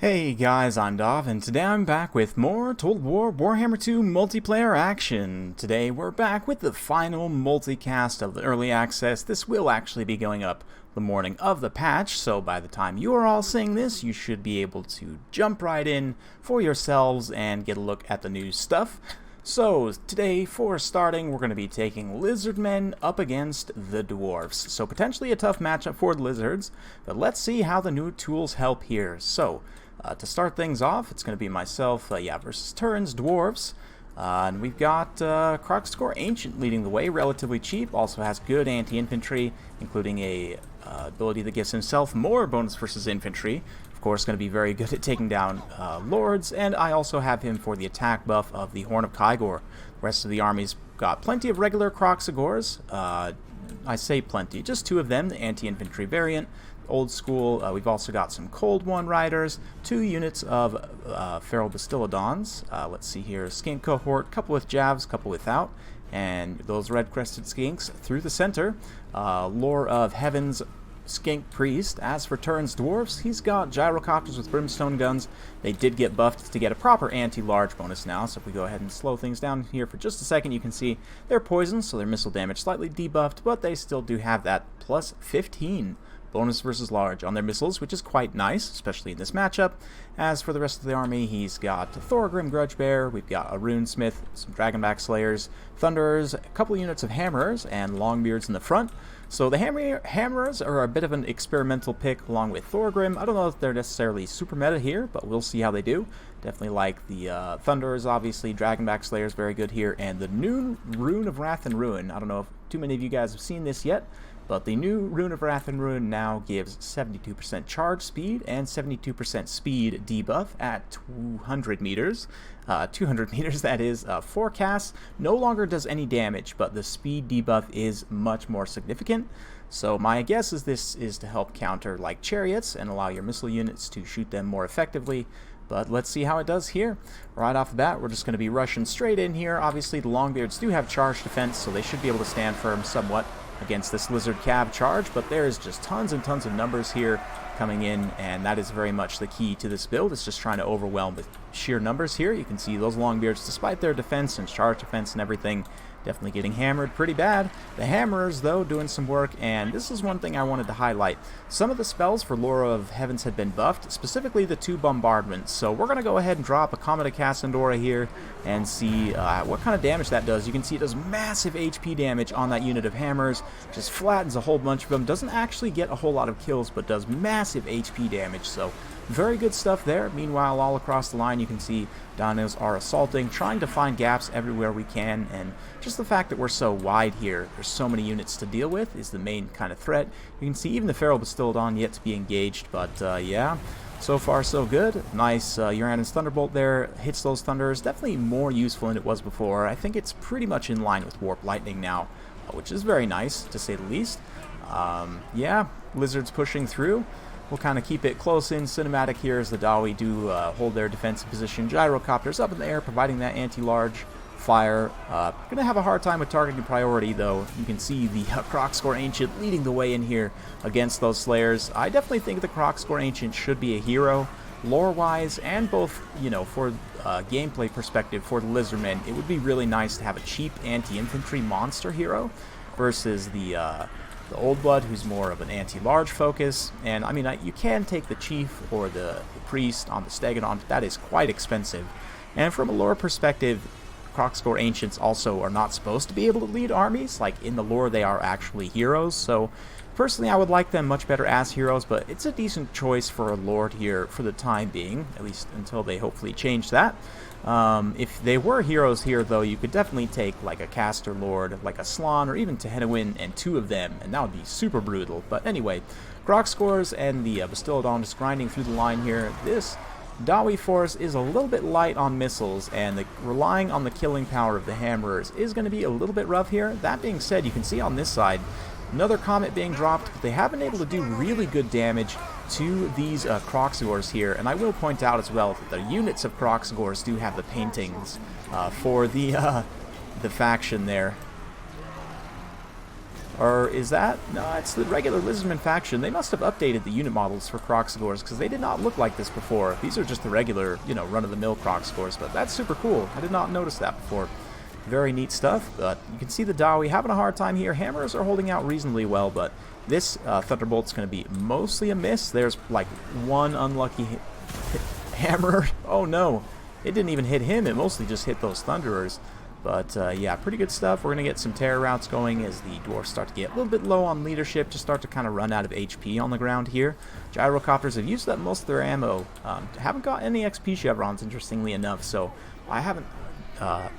Hey guys, I'm Dov, and today I'm back with more Total War Warhammer 2 multiplayer action. Today we're back with the final multicast of the early access. This will actually be going up the morning of the patch, so by the time you are all seeing this, you should be able to jump right in for yourselves and get a look at the new stuff. So, today, for starting, we're going to be taking Lizardmen up against the Dwarves. So, potentially a tough matchup for the Lizards, but let's see how the new tools help here. So, to start things off, it's going to be myself, versus Turns, Dwarves. And we've got Kroxgor Ancient leading the way, relatively cheap, also has good anti-infantry, including a ability that gives himself more bonus versus infantry. Of course, going to be very good at taking down lords, and I also have him for the attack buff of the Horn of Kygor. The rest of the army's got plenty of regular Kroxigors. I say plenty, just two of them, the anti-infantry variant. Old school, we've also got some Cold One Riders, 2 units of Feral Bastiladons. Let's see here, Skink Cohort, couple with Javs, couple without, and those red-crested skinks through the center. Lore of Heaven's Skink Priest. As for Turns Dwarves, he's got Gyrocopters with Brimstone Guns. They did get buffed to get a proper anti-large bonus now, so if we go ahead and slow things down here for just a second, you can see they're poisoned, so their missile damage slightly debuffed, but they still do have that plus 15 bonus versus large on their missiles, which is quite nice, especially in this matchup. As for the rest of the army, he's got Thorgrim Grudgebear, we've got a Rune Smith, some Dragonback Slayers, Thunderers, a couple units of Hammerers, and Longbeards in the front. So the Hammerers are a bit of an experimental pick along with Thorgrim. I don't know if they're necessarily super meta here, but we'll see how they do. Definitely like the Thunderers, obviously. Dragonback Slayers, very good here. And the new Rune of Wrath and Ruin. I don't know if too many of you guys have seen this yet, but the new Rune of Wrath and Ruin now gives 72% charge speed and 72% speed debuff at 200 meters. 200 meters, that is. Forecast no longer does any damage, but the speed debuff is much more significant. So my guess is this is to help counter like chariots and allow your missile units to shoot them more effectively. But let's see how it does here. Right off the bat, we're just going to be rushing straight in here. Obviously, the Longbeards do have charge defense, so they should be able to stand firm somewhat against this Lizard Cav charge, but there is just tons and tons of numbers here coming in, and that is very much the key to this build. It's just trying to overwhelm with sheer numbers here. You can see those Longbeards, despite their defense and charge defense and everything, definitely getting hammered pretty bad. The Hammerers, though, doing some work, and this is one thing I wanted to highlight. Some of the spells for Lore of Heavens had been buffed, specifically the 2 bombardments. So we're going to go ahead and drop a Comet of Cassandora here and see what kind of damage that does. You can see it does massive HP damage on that unit of Hammers, just flattens a whole bunch of them. Doesn't actually get a whole lot of kills, but does massive HP damage, so very good stuff there. Meanwhile, all across the line, you can see Dinos are assaulting, trying to find gaps everywhere we can, and just the fact that we're so wide here, there's so many units to deal with, is the main kind of threat. You can see even the Feral Bastiladon yet to be engaged, but yeah, so far so good. Nice Uranus Thunderbolt there, hits those Thunders, definitely more useful than it was before. I think it's pretty much in line with Warp Lightning now, which is very nice, to say the least. Yeah, Lizards pushing through. We'll kind of keep it close in cinematic here as the Dawi do hold their defensive position. Gyrocopters up in the air, providing that anti-large fire. Gonna have a hard time with targeting priority, though. You can see the Kroxgor Ancient leading the way in here against those Slayers. I definitely think the Kroxgor Ancient should be a hero, lore-wise, and both, you know, for gameplay perspective for the Lizardmen. It would be really nice to have a cheap anti-infantry monster hero versus the Old Blood, who's more of an anti-large focus. And I mean, you can take the Chief or the Priest on the Stegadon, but that is quite expensive. And from a lore perspective, Kroxgor Ancients also are not supposed to be able to lead armies. Like, in the lore, they are actually heroes. So, personally, I would like them much better as heroes, but it's a decent choice for a lord here for the time being, at least until they hopefully change that. If they were heroes here, though, you could definitely take like a Caster Lord, like a Slann, or even Tehenowin and 2 of them, and that would be super brutal. But anyway, Kroxgors and the Bastiladon just grinding through the line here. This Dawi force is a little bit light on missiles, and relying on the killing power of the Hammerers is going to be a little bit rough here. That being said, you can see on this side, another Comet being dropped, but they have been able to do really good damage to these Kroxigors here. And I will point out as well that the units of Kroxigors do have the paintings for the faction there. Or is that? No, it's the regular Lizardman faction. They must have updated the unit models for Kroxigors, because they did not look like this before. These are just the regular, you know, run-of-the-mill Kroxigors, but that's super cool. I did not notice that before. Very neat stuff, but you can see the Dawi having a hard time here. Hammers are holding out reasonably well, but this Thunderbolt's going to be mostly a miss. There's like one unlucky hammer. Oh no, it didn't even hit him. It mostly just hit those Thunderers. But yeah, pretty good stuff. We're going to get some terror routes going as the dwarfs start to get a little bit low on leadership, just start to kind of run out of HP on the ground here. Gyrocopters have used up most of their ammo. Haven't got any XP chevrons, interestingly enough, so I haven't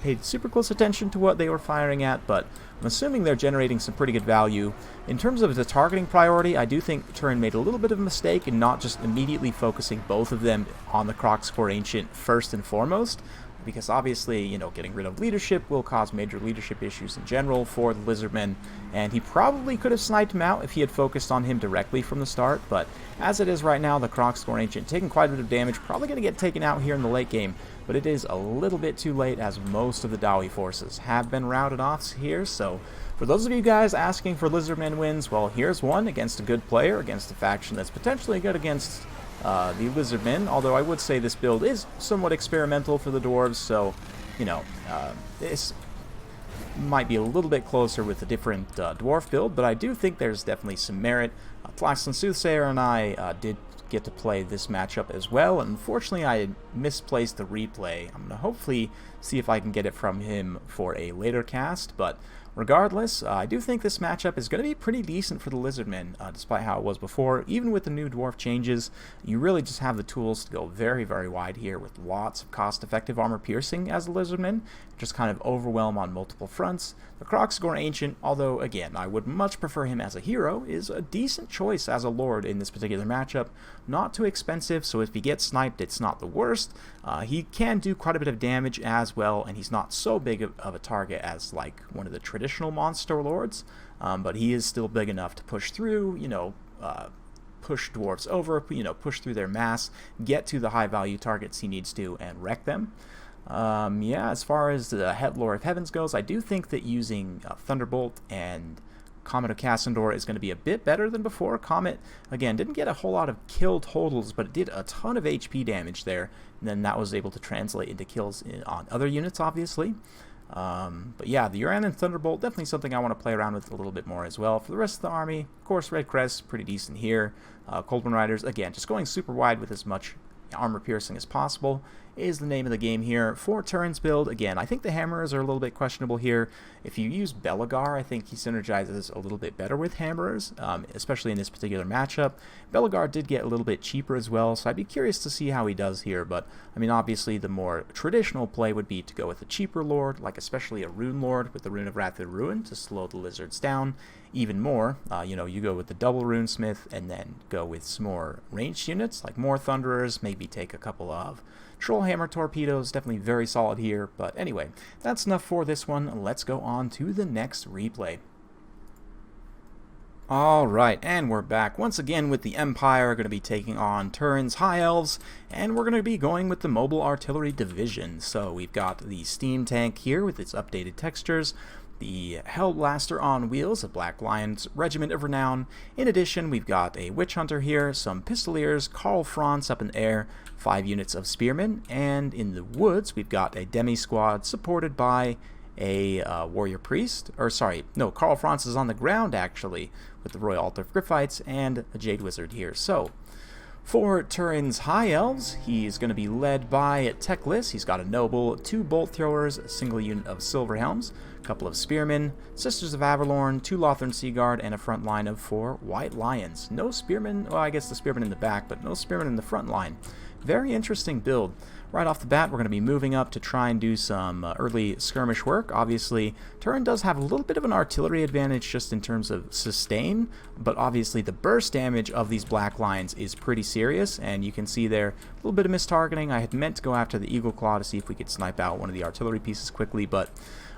paid super close attention to what they were firing at, but I'm assuming they're generating some pretty good value. In terms of the targeting priority, I do think Turin made a little bit of a mistake in not just immediately focusing both of them on the Kroxigor Ancient first and foremost, because obviously, you know, getting rid of leadership will cause major leadership issues in general for the Lizardmen, and he probably could have sniped him out if he had focused on him directly from the start, but as it is right now, the Kroxigor Ancient taking quite a bit of damage, probably going to get taken out here in the late game, but it is a little bit too late as most of the Dawi forces have been routed off here, so for those of you guys asking for Lizardmen wins, well, here's one against a good player, against a faction that's potentially good against the Lizardmen, although I would say this build is somewhat experimental for the dwarves, so, you know, this might be a little bit closer with a different dwarf build, but I do think there's definitely some merit. Tlaxton Soothsayer and I did get to play this matchup as well, and unfortunately I misplaced the replay. I'm going to hopefully see if I can get it from him for a later cast, but regardless, I do think this matchup is going to be pretty decent for the Lizardmen, despite how it was before. Even with the new dwarf changes, you really just have the tools to go very, very wide here with lots of cost-effective armor piercing as the Lizardmen, just kind of overwhelm on multiple fronts. The Kroxigor Ancient, although again, I would much prefer him as a hero, is a decent choice as a lord in this particular matchup. Not too expensive, so if he gets sniped, it's not the worst. He can do quite a bit of damage as well, and he's not so big of a target as like one of the traditional monster lords, but he is still big enough to push through, you know, push dwarves over, you know, push through their mass, get to the high value targets he needs to, and wreck them. Yeah, as far as the Lord of Heavens goes, I do think that using Thunderbolt and Comet of Cassandor is going to be a bit better than before. Comet, again, didn't get a whole lot of kill totals, but it did a ton of HP damage there, and then that was able to translate into kills on other units, obviously. But yeah, the Uranin Thunderbolt, definitely something I want to play around with a little bit more as well. For the rest of the army, of course, Red Crest, pretty decent here. Coldman Riders, again, just going super wide with as much armor piercing as possible is the name of the game here. For Turin's build, again, I think the hammers are a little bit questionable here. If you use Belagar, I think he synergizes a little bit better with hammerers, especially in this particular matchup. Belagar did get a little bit cheaper as well, so I'd be curious to see how he does here, but I mean, obviously the more traditional play would be to go with a cheaper lord, like especially a Rune lord with the Rune of Wrath and Ruin to slow the lizards down even more. You know, you go with the double Runesmith and then go with some more ranged units, like more Thunderers, maybe take a couple of Trollhammer torpedoes, definitely very solid here. But anyway, that's enough for this one. Let's go on to the next replay. Alright, and we're back once again with the Empire, going to be taking on Turin's High Elves, and we're going to be going with the Mobile Artillery Division. So we've got the Steam Tank here with its updated textures, the Hellblaster on wheels, a Black Lion's Regiment of Renown. In addition, we've got a Witch Hunter here, some Pistoliers, Karl Franz up in the air, 5 units of Spearmen, and in the woods, we've got a Demi-Squad supported by a Warrior Priest, or sorry, no, Karl Franz is on the ground actually, with the Royal Altar of Griffites and a Jade Wizard here. So, for Turin's High Elves, he's going to be led by Teclis. He's got a Noble, 2 Bolt Throwers, a single unit of Silver Helms, a couple of Spearmen, Sisters of Avalorn, 2 Lothern Seaguard, and a front line of 4 White Lions. No Spearmen, well, I guess the Spearmen in the back, but no Spearmen in the front line. Very interesting build. Right off the bat, we're going to be moving up to try and do some early skirmish work. Obviously, Turin does have a little bit of an artillery advantage just in terms of sustain, but obviously the burst damage of these Black Lions is pretty serious, and you can see there a little bit of mistargeting. I had meant to go after the Eagle Claw to see if we could snipe out one of the artillery pieces quickly, but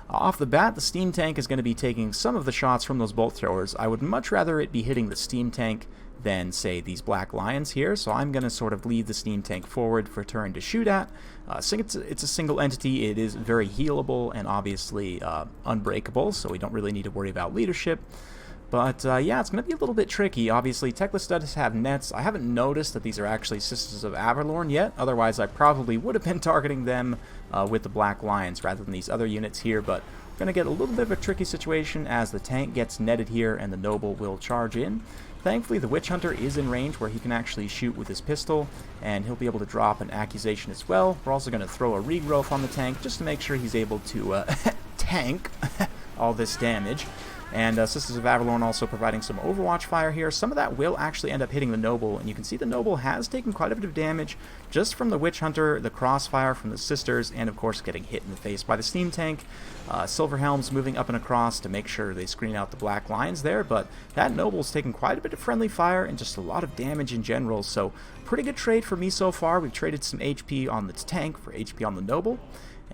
off the bat, the Steam Tank is going to be taking some of the shots from those Bolt Throwers. I would much rather it be hitting the Steam Tank than, say, these Black Lions here, so I'm going to sort of lead the Steam Tank forward for Turin to shoot at. It's a single entity, it is very healable and obviously unbreakable, so we don't really need to worry about leadership. But yeah, it's going to be a little bit tricky. Obviously, Teclis does have nets. I haven't noticed that these are actually Sisters of Avalorn yet. Otherwise, I probably would have been targeting them with the Black Lions rather than these other units here. But we're going to get a little bit of a tricky situation as the tank gets netted here and the Noble will charge in. Thankfully, the Witch Hunter is in range where he can actually shoot with his pistol, and he'll be able to drop an accusation as well. We're also going to throw a regrowth on the tank just to make sure he's able to tank all this damage. And Sisters of Avalorn also providing some Overwatch fire here. Some of that will actually end up hitting the Noble, and you can see the Noble has taken quite a bit of damage just from the Witch Hunter, the crossfire from the Sisters, and of course getting hit in the face by the Steam Tank. Silver Helms moving up and across to make sure they screen out the Black Lions there, but that Noble's taken quite a bit of friendly fire and just a lot of damage in general, so pretty good trade for me so far. We've traded some HP on the tank for HP on the Noble.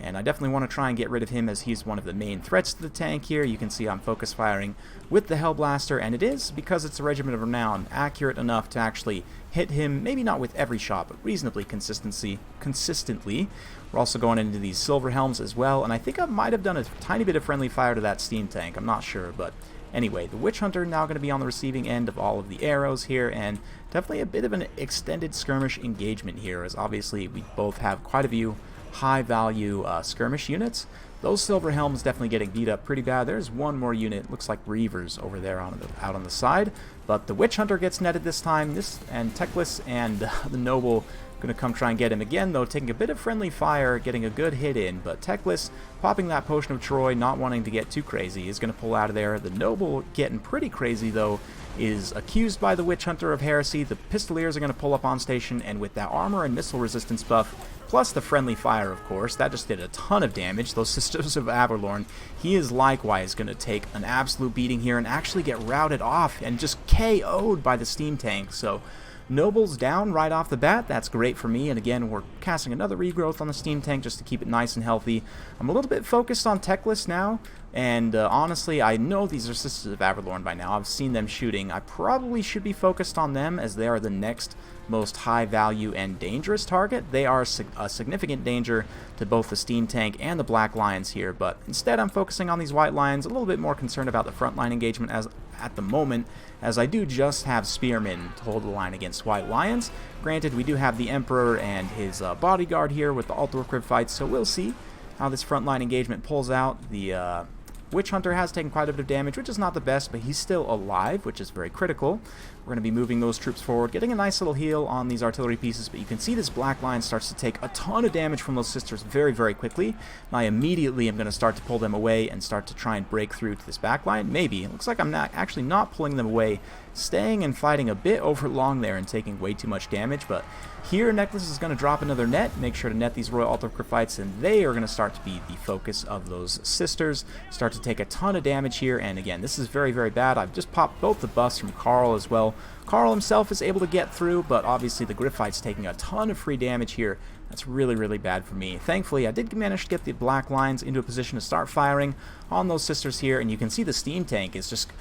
And I definitely want to try and get rid of him as he's one of the main threats to the tank here. You can see I'm focus firing with the Hellblaster, and it is, because it's a Regiment of Renown, accurate enough to actually hit him, maybe not with every shot, but reasonably consistently. We're also going into these Silver Helms as well, and I think I might have done a tiny bit of friendly fire to that Steam Tank. I'm not sure, but anyway, the Witch Hunter now going to be on the receiving end of all of the arrows here, and definitely a bit of an extended skirmish engagement here, as obviously we both have quite a few high-value skirmish units. Those Silver Helms definitely getting beat up pretty bad. There's one more unit, looks like Reavers over there out on the side, but the Witch Hunter gets netted this time. And Teclis and the Noble going to come try and get him again, though, taking a bit of friendly fire, getting a good hit in, but Teclis popping that Potion of Troy, not wanting to get too crazy, is going to pull out of there. The Noble getting pretty crazy, though, is accused by the Witch Hunter of heresy. The Pistoliers are going to pull up on station, and with that armor and missile resistance buff, plus the friendly fire, of course, that just did a ton of damage. Those Sisters of Avalorn, he is likewise going to take an absolute beating here and actually get routed off and just KO'd by the Steam Tank. So Noble's down right off the bat. That's great for me. And again, we're casting another regrowth on the Steam Tank just to keep it nice and healthy. I'm a little bit focused on Teclis now. And honestly, I know these are Sisters of Avalorn by now. I've seen them shooting. I probably should be focused on them as they are the next most high value and dangerous target. They are a significant danger to both the Steam Tank and the Black Lions here, but instead I'm focusing on these White Lions, a little bit more concerned about the frontline engagement as at the moment, as I do just have Spearmen to hold the line against White Lions. Granted, we do have the Emperor and his bodyguard here with the Altorcrib fights, so we'll see how this frontline engagement pulls out. The Witch Hunter has taken quite a bit of damage, which is not the best, but he's still alive, which is very critical. We're going to be moving those troops forward, getting a nice little heal on these artillery pieces, but you can see this Black Line starts to take a ton of damage from those Sisters very, very quickly. And I immediately am going to start to pull them away and start to try and break through to this back line. Maybe. It looks like I'm actually not pulling them away, staying and fighting a bit over long there and taking way too much damage, but here Necklace is going to drop another net, make sure to net these Royal Altorcrib fights, and they are going to start to be the focus of those Sisters, start to take a ton of damage here, and again, this is very, very bad. I've just popped both the buffs from Carl as well. Carl himself is able to get through, but obviously the Gryphite's taking a ton of free damage here. That's really, really bad for me. Thankfully, I did manage to get the Black Lions into a position to start firing on those Sisters here, and you can see the Steam Tank is just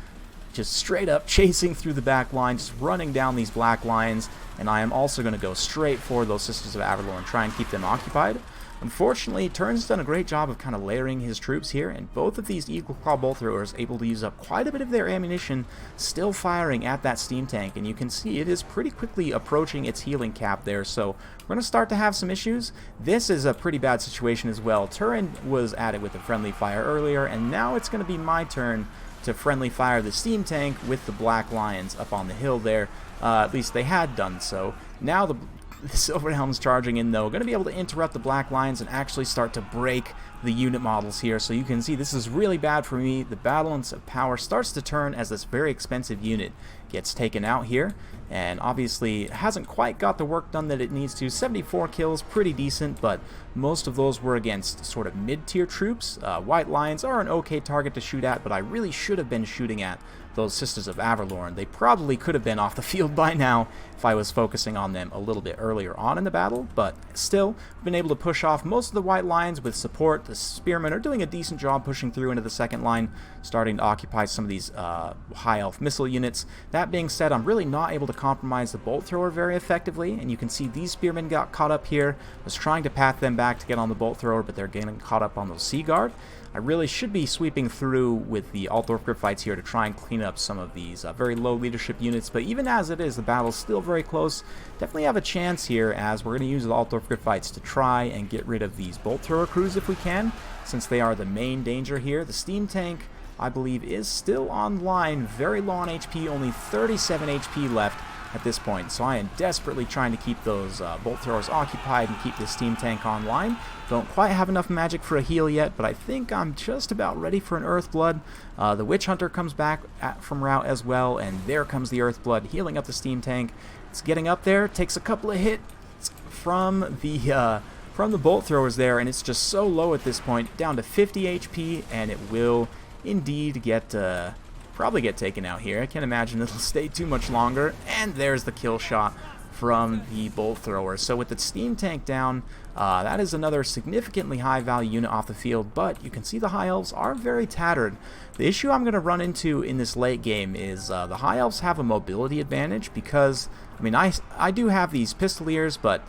straight up chasing through the back line, just running down these Black Lions, and I am also going to go straight for those Sisters of Avalorn and try and keep them occupied. Unfortunately, Turn's done a great job of kind of layering his troops here, and both of these Eagle Claw bolt throwers able to use up quite a bit of their ammunition, still firing at that Steam Tank, and you can see it is pretty quickly approaching its healing cap there, so we're going to start to have some issues. This is a pretty bad situation as well. Turin was at it with a friendly fire earlier, and now it's going to be my turn to friendly fire the Steam Tank with the Black Lions up on the hill there. At least they had done so. Now the Silver Helm's charging in, though, going to be able to interrupt the Black Lions and actually start to break the unit models here. So you can see this is really bad for me. The balance of power starts to turn as this very expensive unit gets taken out here, and obviously it hasn't quite got the work done that it needs to. 74 kills, pretty decent, but most of those were against sort of mid-tier troops. White Lions are an okay target to shoot at, but I really should have been shooting at those Sisters of Avalorn. They probably could have been off the field by now if I was focusing on them a little bit earlier on in the battle, but still, I've been able to push off most of the White Lions with support. The Spearmen are doing a decent job pushing through into the second line, starting to occupy some of these high elf missile units. That being said, I'm really not able to compromise the bolt thrower very effectively, and you can see these Spearmen got caught up here. I was trying to path them back to get on the bolt thrower, but they're getting caught up on those Sea Guard. I I really should be sweeping through with the Altdorf Gryphites here to try and clean up some of these very low leadership units, but even as it is, the battle's still very close. Definitely have a chance here, as we're going to use the Altdorf Gryphites to try and get rid of these bolt thrower crews if we can, since they are the main danger here. The steam tank, I believe, is still online, very low on HP, only 37 HP left at this point, so I am desperately trying to keep those bolt throwers occupied and keep this steam tank online. Don't quite have enough magic for a heal yet, but I think I'm just about ready for an Earthblood. The Witch Hunter comes back from route as well, and there comes the Earthblood, healing up the steam tank. It's getting up there, takes a couple of hits from the bolt throwers there, and it's just so low at this point, down to 50 HP, and it will indeed get probably get taken out here. I can't imagine it'll stay too much longer. And there's the kill shot from the bolt thrower. So with the steam tank down, that is another significantly high value unit off the field, but you can see the high elves are very tattered. The issue I'm going to run into in this late game is the high elves have a mobility advantage because, I mean, I do have these pistoliers, but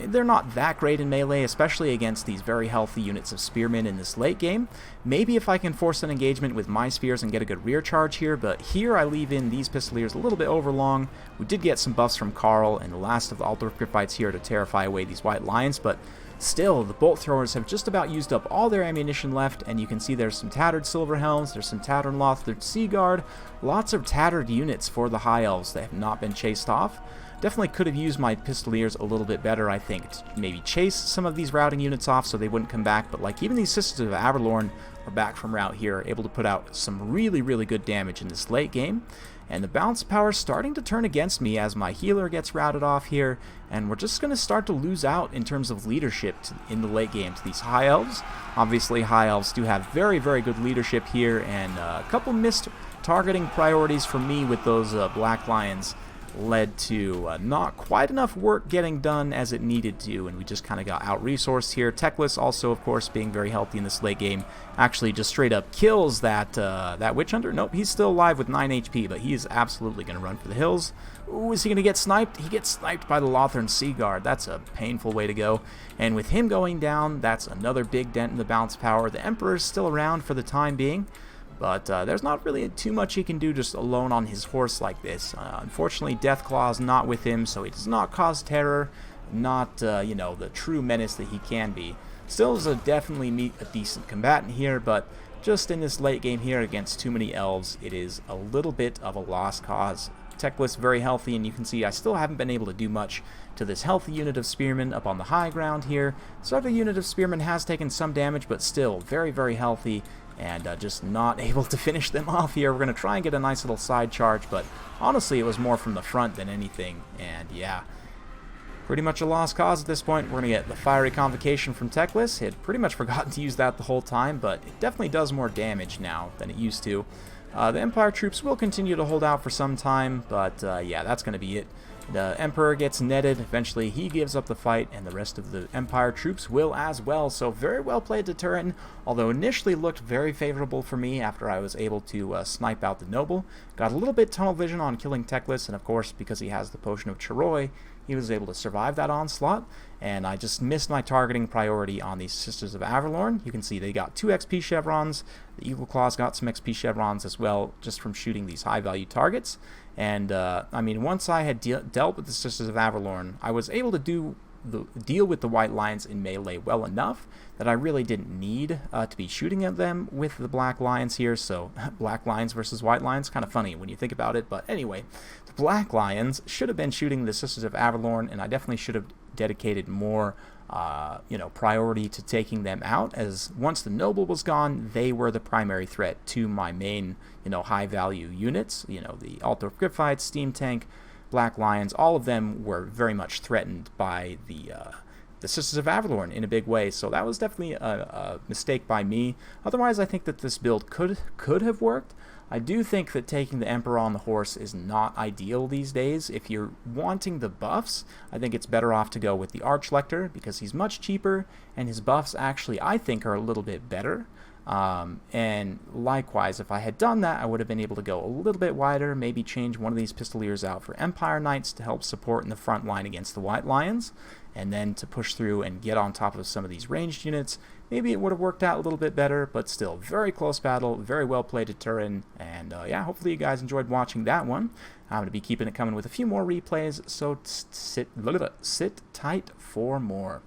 they're not that great in melee, especially against these very healthy units of spearmen in this late game. Maybe if I can force an engagement with my spears and get a good rear charge here, but here I leave in these pistoliers a little bit overlong. We did get some buffs from Carl and the last of the Altdorf Gryphites here to terrify away these white lions, but still, the bolt throwers have just about used up all their ammunition left, and you can see there's some tattered Silver Helms, there's some tattered Lothred Sea Guard, lots of tattered units for the High Elves that have not been chased off. Definitely could have used my pistoliers a little bit better, I think, to maybe chase some of these routing units off so they wouldn't come back, but like even these Sisters of Averlorn are back from route here, able to put out some really, really good damage in this late game. And the balance power is starting to turn against me as my healer gets routed off here, and we're just going to start to lose out in terms of leadership in the late game to these High Elves. Obviously, High Elves do have very, very good leadership here, and a couple missed targeting priorities for me with those Black Lions led to not quite enough work getting done as it needed to, and we just kind of got out-resourced here. Teclis also, of course, being very healthy in this late game, actually just straight up kills that Witch Hunter. Nope, he's still alive with 9 HP, but he is absolutely going to run for the hills. Ooh, is he going to get sniped? He gets sniped by the Lothern Sea Guard. That's a painful way to go. And with him going down, that's another big dent in the bounce power. The Emperor's still around for the time being, but there's not really too much he can do just alone on his horse like this. Unfortunately, Deathclaw's not with him, so he does not cause terror, not, you know, the true menace that he can be. Still is definitely a decent combatant here, but just in this late game here against too many elves, it is a little bit of a lost cause. Teclis very healthy, and you can see I still haven't been able to do much to this healthy unit of spearmen up on the high ground here. So every unit of spearmen has taken some damage, but still very, very healthy, and just not able to finish them off here. We're going to try and get a nice little side charge, but honestly it was more from the front than anything, and yeah, pretty much a lost cause at this point. We're going to get the Fiery Convocation from Teclis. Had pretty much forgotten to use that the whole time, but it definitely does more damage now than it used to. The Empire troops will continue to hold out for some time, but yeah, that's going to be it. The Emperor gets netted, eventually he gives up the fight, and the rest of the Empire troops will as well. So very well played to Turin, although initially looked very favorable for me after I was able to snipe out the Noble. Got a little bit tunnel vision on killing Teclis, and of course, because he has the Potion of Chiroi, he was able to survive that onslaught, and I just missed my targeting priority on these Sisters of Averlorn. You can see they got 2 XP chevrons, the Eagle Claws got some XP chevrons as well, just from shooting these high-value targets. And, I mean, once I had dealt with the Sisters of Averlorn, I was able to deal with the White Lions in melee well enough that I really didn't need to be shooting at them with the Black Lions here. So, Black Lions versus White Lions, kind of funny when you think about it. But anyway, the Black Lions should have been shooting the Sisters of Averlorn, and I definitely should have dedicated more you know, priority to taking them out, as once the Noble was gone, they were the primary threat to my main, you know, high value units. You know, the Altdorf Gryphites, Steam Tank, Black Lions, all of them were very much threatened by the Sisters of Averlorn in a big way. So that was definitely a mistake by me. Otherwise, I think that this build could have worked. I do think that taking the Emperor on the horse is not ideal these days. If you're wanting the buffs, I think it's better off to go with the Archlector, because he's much cheaper, and his buffs actually, I think, are a little bit better. And likewise, if I had done that, I would have been able to go a little bit wider, maybe change one of these Pistoliers out for Empire Knights to help support in the front line against the White Lions, and then to push through and get on top of some of these ranged units. Maybe it would have worked out a little bit better, but still, very close battle, very well played at Turin, and yeah, hopefully you guys enjoyed watching that one. I'm going to be keeping it coming with a few more replays, so sit tight for more.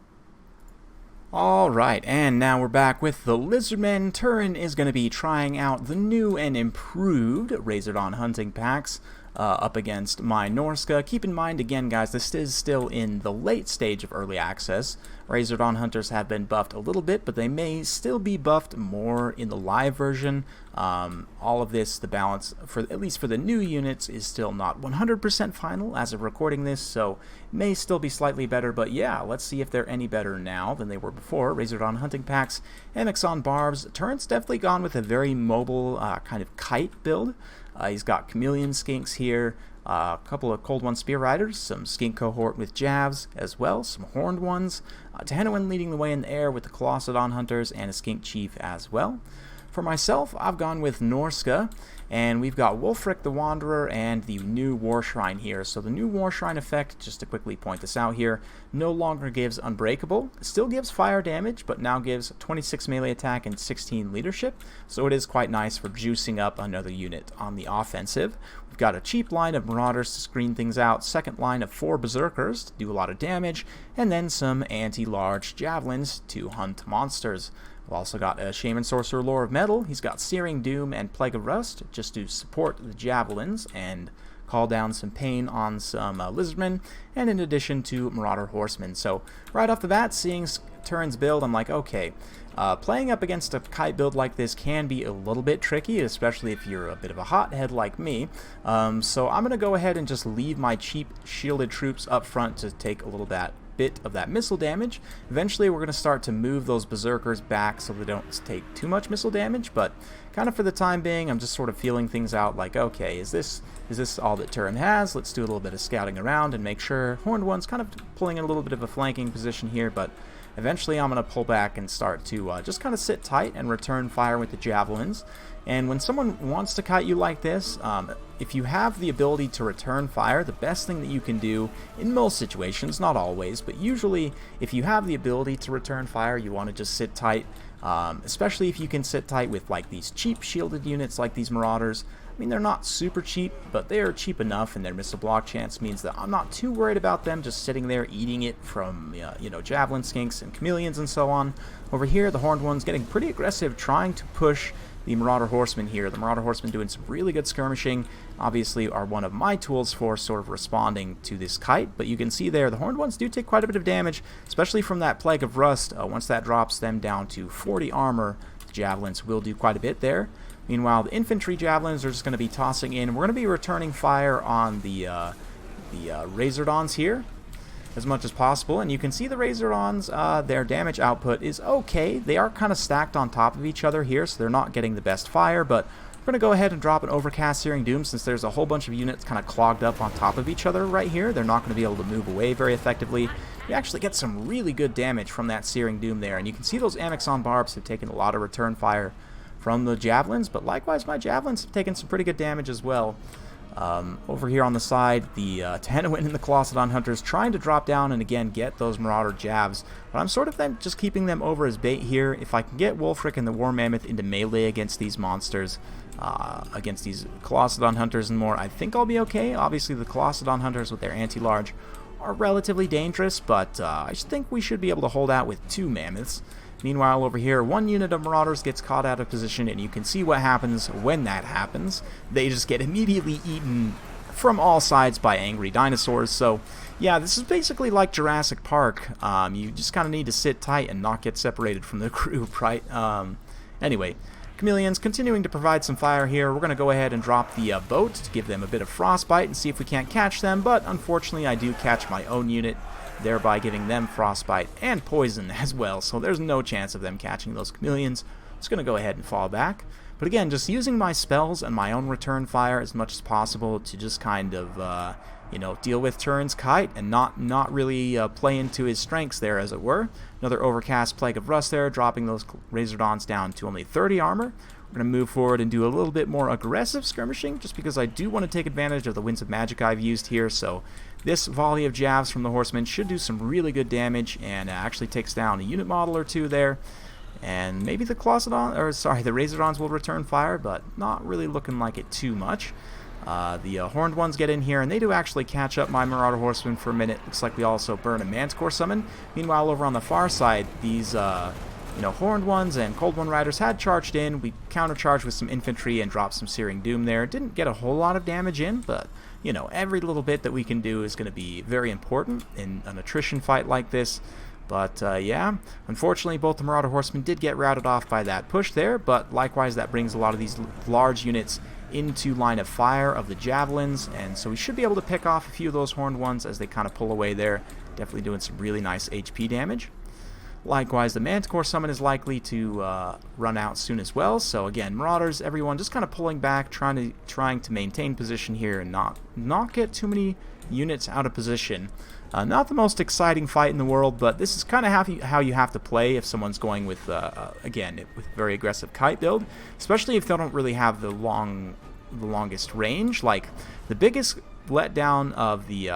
Alright, and now we're back with the Lizardman. Turin is going to be trying out the new and improved Razordon hunting packs up against my Norska. Keep in mind, again guys, this is still in the late stage of early access. Razordon hunters have been buffed a little bit, but they may still be buffed more in the live version. All of this, the balance, for at least for the new units, is still not 100% final as of recording this, so it may still be slightly better, but yeah, let's see if they're any better now than they were before. Razordon hunting packs, MX on barbs. Turin's definitely gone with a very mobile kind of kite build. He's got chameleon skinks here, a couple of cold one spear riders, some skink cohort with javs as well, some horned ones, Tehenowen leading the way in the air with the Colossadon hunters, and a skink chief as well. For myself, I've gone with Norska, and we've got Wulfric the Wanderer and the new War Shrine here. So the new War Shrine effect, just to quickly point this out here, no longer gives Unbreakable. It still gives fire damage, but now gives 26 melee attack and 16 leadership. So it is quite nice for juicing up another unit on the offensive. We've got a cheap line of Marauders to screen things out, second line of 4 Berserkers to do a lot of damage, and then some anti-large Javelins to hunt monsters. We've also got a Shaman Sorcerer Lore of Metal. He's got Searing Doom and Plague of Rust just to support the Javelins and call down some pain on some Lizardmen, and in addition to Marauder Horsemen. So right off the bat, seeing Turin's build, I'm like, okay, playing up against a kite build like this can be a little bit tricky, especially if you're a bit of a hothead like me. So I'm going to go ahead and just leave my cheap shielded troops up front to take a little bit of that missile damage. Eventually we're going to start to move those Berserkers back so they don't take too much missile damage, but kind of for the time being, I'm just sort of feeling things out like, okay, is this all that Turin has? Let's do a little bit of scouting around and make sure Horned One's kind of pulling in a little bit of a flanking position here, but eventually I'm going to pull back and start to just kind of sit tight and return fire with the Javelins. And when someone wants to kite you like this, if you have the ability to return fire, the best thing that you can do in most situations, not always, but usually if you have the ability to return fire, you want to just sit tight, especially if you can sit tight with like these cheap shielded units like these Marauders. I mean, they're not super cheap, but they are cheap enough, and their missile block chance means that I'm not too worried about them just sitting there eating it from, you know, Javelin skinks and chameleons and so on. Over here, the Horned One's getting pretty aggressive, trying to push the Marauder Horsemen here. The Marauder Horsemen doing some really good skirmishing, obviously are one of my tools for sort of responding to this kite, but you can see there the Horned Ones do take quite a bit of damage, especially from that Plague of Rust. Once that drops them down to 40 armor, the Javelins will do quite a bit there. Meanwhile, the infantry Javelins are just going to be tossing in. We're going to be returning fire on the Razordons here as much as possible, and you can see the Razordons, their damage output is okay. They are kind of stacked on top of each other here, so they're not getting the best fire, but we're going to go ahead and drop an Overcast Searing Doom since there's a whole bunch of units kind of clogged up on top of each other right here. They're not going to be able to move away very effectively. You actually get some really good damage from that Searing Doom there, and you can see those Amexon Barbs have taken a lot of return fire from the Javelins, but likewise my Javelins have taken some pretty good damage as well. Over here on the side, the Tehenowen and the Colossadon Hunters trying to drop down and again get those Marauder Javs, but I'm sort of then just keeping them over as bait here. If I can get Wulfric and the War Mammoth into melee against these monsters, against these Colossadon Hunters and more, I think I'll be okay. Obviously the Colossadon Hunters with their anti-large are relatively dangerous, but I think we should be able to hold out with 2 Mammoths. Meanwhile, over here, 1 unit of Marauders gets caught out of position, and you can see what happens when that happens. They just get immediately eaten from all sides by angry dinosaurs. So, yeah, this is basically like Jurassic Park. You just kind of need to sit tight and not get separated from the group, right? Anyway, Chameleons continuing to provide some fire here. We're going to go ahead and drop the boat to give them a bit of frostbite and see if we can't catch them, but unfortunately I do catch my own unit, thereby giving them frostbite and poison as well, so there's no chance of them catching those Chameleons. I'm just going to go ahead and fall back. But again, just using my spells and my own return fire as much as possible to just kind of you know, deal with Turin's kite and not really play into his strengths there, as it were. Another overcast Plague of Rust there, dropping those Razordons down to only 30 armor. We're going to move forward and do a little bit more aggressive skirmishing, just because I do want to take advantage of the Winds of Magic I've used here. So this volley of jabs from the Horsemen should do some really good damage, and actually takes down a unit model or two there. And maybe the the Razordons will return fire, but not really looking like it too much. The Horned ones get in here, and they do actually catch up my Marauder Horsemen for a minute. Looks like we also burn a Manticore summon. Meanwhile, over on the far side, these Horned ones and Cold One Riders had charged in. We countercharged with some infantry and dropped some Searing Doom there. Didn't get a whole lot of damage in, but you know, every little bit that we can do is going to be very important in an attrition fight like this. But yeah, unfortunately both the Marauder Horsemen did get routed off by that push there, but likewise that brings a lot of these large units into line of fire of the Javelins, and so we should be able to pick off a few of those Horned ones as they kind of pull away there. Definitely doing some really nice HP damage. Likewise, the Manticore summon is likely to run out soon as well. So again, Marauders, everyone just kind of pulling back, trying to maintain position here and not get too many units out of position. Not the most exciting fight in the world, but this is kind of how you have to play if someone's going with, again, with very aggressive kite build, especially if they don't really have the longest range. Like, the biggest letdown of the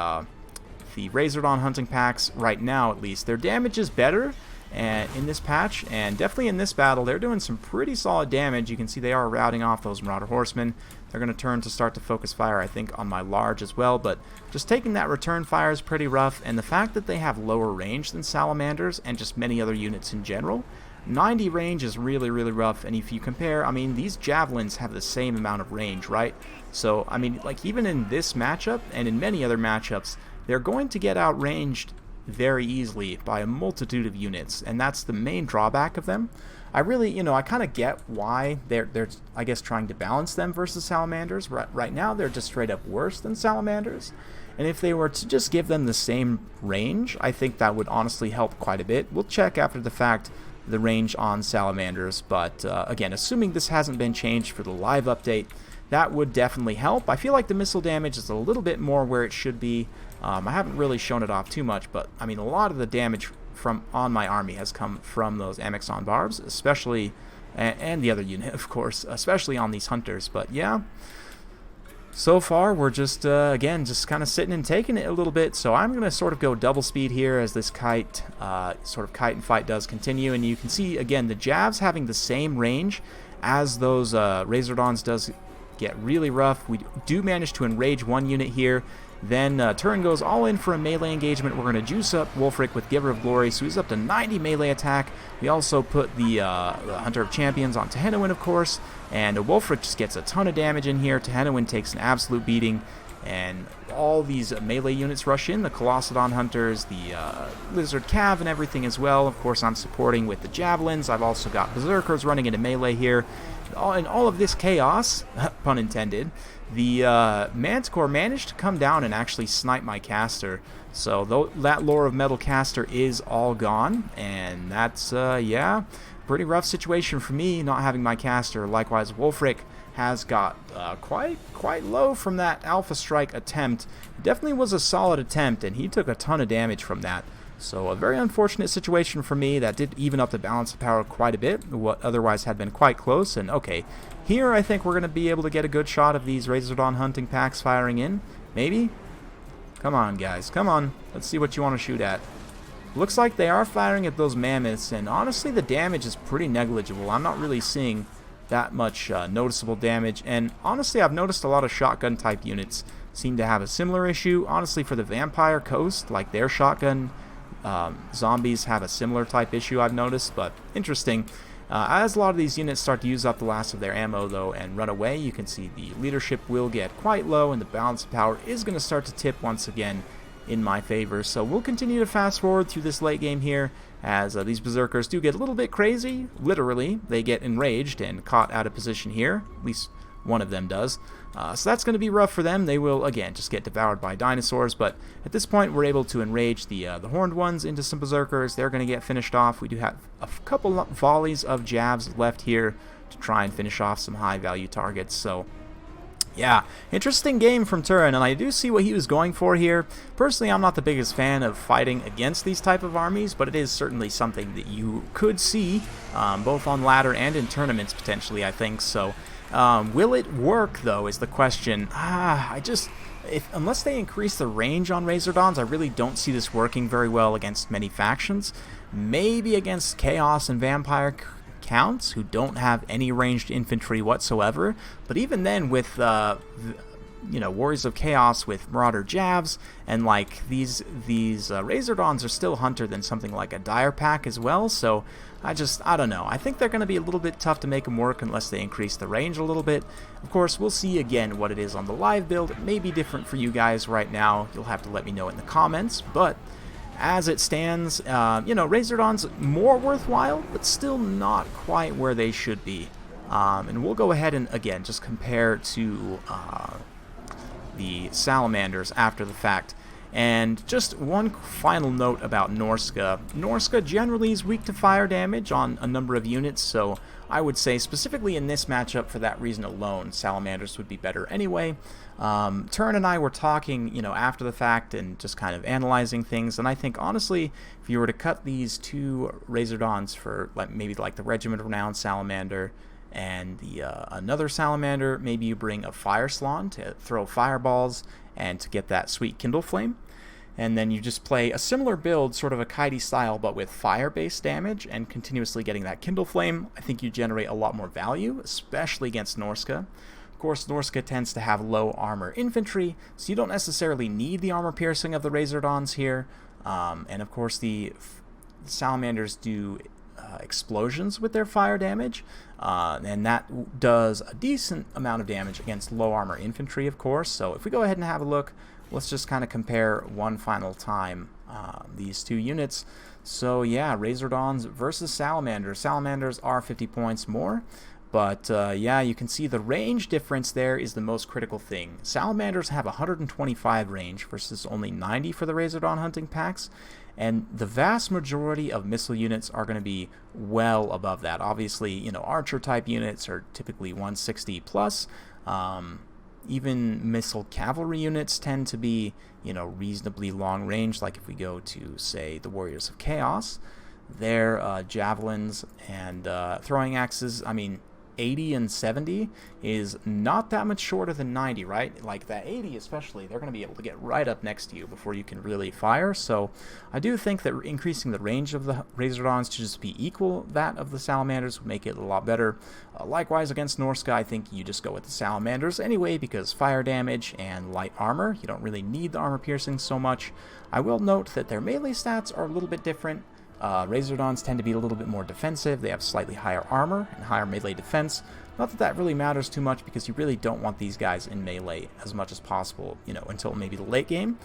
Razordon hunting packs right now, at least, their damage is better and in this patch, and definitely in this battle they're doing some pretty solid damage. You can see they are routing off those Marauder Horsemen. They're going to turn to start to focus fire, I think, on my large as well, but just taking that return fire is pretty rough, and the fact that they have lower range than Salamanders and just many other units in general, 90 range is really, really rough. And if you compare, I mean, these Javelins have the same amount of range, right? So, I mean, like, even in this matchup and in many other matchups, they're going to get outranged very easily by a multitude of units, and that's the main drawback of them. I really, I kind of get why they're I guess trying to balance them versus Salamanders. Right now they're just straight up worse than Salamanders, and if they were to just give them the same range, I think that would honestly help quite a bit. We'll check after the fact the range on Salamanders, but again, assuming this hasn't been changed for the live update, that would definitely help. I feel like the missile damage is a little bit more where it should be. I haven't really shown it off too much, but I mean, a lot of the damage on my army has come from those Amexon barbs, especially, and the other unit, of course, especially on these hunters. But yeah, so far we're just again just kind of sitting and taking it a little bit. So I'm gonna sort of go double speed here as this kite and fight does continue, and you can see again the jabs having the same range as those Razordons does get really rough. We do manage to enrage one unit here. Then Turin goes all in for a melee engagement. We're going to juice up Wulfric with Giver of Glory, so he's up to 90 melee attack. We also put the Hunter of Champions on Tehenowin, of course, and Wulfric just gets a ton of damage in here. Tehenowin takes an absolute beating, and all these melee units rush in, the Colossadon Hunters, the Lizard Cav, and everything as well. Of course, I'm supporting with the Javelins. I've also got Berserkers running into melee here. In all of this chaos, pun intended, the Manticore managed to come down and actually snipe my caster. So that Lore of Metal caster is all gone, and that's, yeah, pretty rough situation for me not having my caster. Likewise, Wulfric has got quite low from that Alpha Strike attempt. It definitely was a solid attempt, and he took a ton of damage from that. So a very unfortunate situation for me. That did even up the balance of power quite a bit, what otherwise had been quite close. And okay, here I think we're going to be able to get a good shot of these Razordon hunting packs firing in. Maybe? Come on, guys. Come on. Let's see what you want to shoot at. Looks like they are firing at those mammoths, and honestly the damage is pretty negligible. I'm not really seeing that much noticeable damage, and honestly I've noticed a lot of shotgun type units seem to have a similar issue. Honestly, for the Vampire Coast, like their shotgun zombies have a similar type issue, I've noticed, but interesting. As a lot of these units start to use up the last of their ammo, though, and run away, you can see the leadership will get quite low, and the balance of power is going to start to tip once again in my favor. So we'll continue to fast forward through this late game here, as these Berserkers do get a little bit crazy. Literally, they get enraged and caught out of position here. At least one of them does. So that's going to be rough for them. They will, again, just get devoured by dinosaurs, but at this point we're able to enrage the Horned ones into some Berserkers. They're going to get finished off. We do have a couple volleys of jabs left here to try and finish off some high-value targets. So, Yeah, interesting game from Turin, and I do see what he was going for here. Personally, I'm not the biggest fan of fighting against these type of armies, but it is certainly something that you could see, both on ladder and in tournaments potentially, I think. So, will it work, though, is the question. Unless they increase the range on Razordons, I really don't see this working very well against many factions. Maybe against Chaos and Vampire counts who don't have any ranged infantry whatsoever, but even then with Warriors of Chaos with Marauder Javs and like these Razordons are still hunter than something like a Dire Pack as well, so I don't know. I think they're going to be a little bit tough to make them work unless they increase the range a little bit. Of course, we'll see again what it is on the live build. It may be different for you guys right now. You'll have to let me know in the comments, but as it stands, Razordon's more worthwhile, but still not quite where they should be. And we'll go ahead and, again, just compare to the Salamanders after the fact. And just one final note about Norska. Norska generally is weak to fire damage on a number of units, so I would say specifically in this matchup, for that reason alone, Salamanders would be better anyway. Turin and I were talking, after the fact and just kind of analyzing things, and I think honestly, if you were to cut these two Razordons for maybe the Regiment of Renown Salamander and the another Salamander, maybe you bring a Fire Slan to throw fireballs and to get that sweet Kindle Flame. And then you just play a similar build, sort of a Kaidi style, but with fire-based damage and continuously getting that Kindle Flame. I think you generate a lot more value, especially against Norska. Of course, Norska tends to have low armor infantry, so you don't necessarily need the armor piercing of the Razordons here. And of course, the Salamanders do explosions with their fire damage, and that does a decent amount of damage against low armor infantry, of course. So if we go ahead and have a look, let's just kind of compare one final time these two units. So yeah, Razordons versus Salamanders. Salamanders are 50 points more, but yeah, you can see the range difference there is the most critical thing. Salamanders have 125 range versus only 90 for the Razordon hunting packs, and the vast majority of missile units are going to be well above that. Obviously, archer type units are typically 160 plus. Even missile cavalry units tend to be, reasonably long range. Like if we go to, say, the Warriors of Chaos, their javelins and throwing axes, 80 and 70 is not that much shorter than 90, right? Like that 80 especially, they're going to be able to get right up next to you before you can really fire. So I do think that increasing the range of the Razordons to just be equal that of the Salamanders would make it a lot better. Likewise against Norska, I think you just go with the Salamanders anyway, because fire damage and light armor, you don't really need the armor piercing so much. I will note that their melee stats are a little bit different. Razordons tend to be a little bit more defensive. They have slightly higher armor and higher melee defense. Not that that really matters too much, because you really don't want these guys in melee as much as possible, until maybe the late game.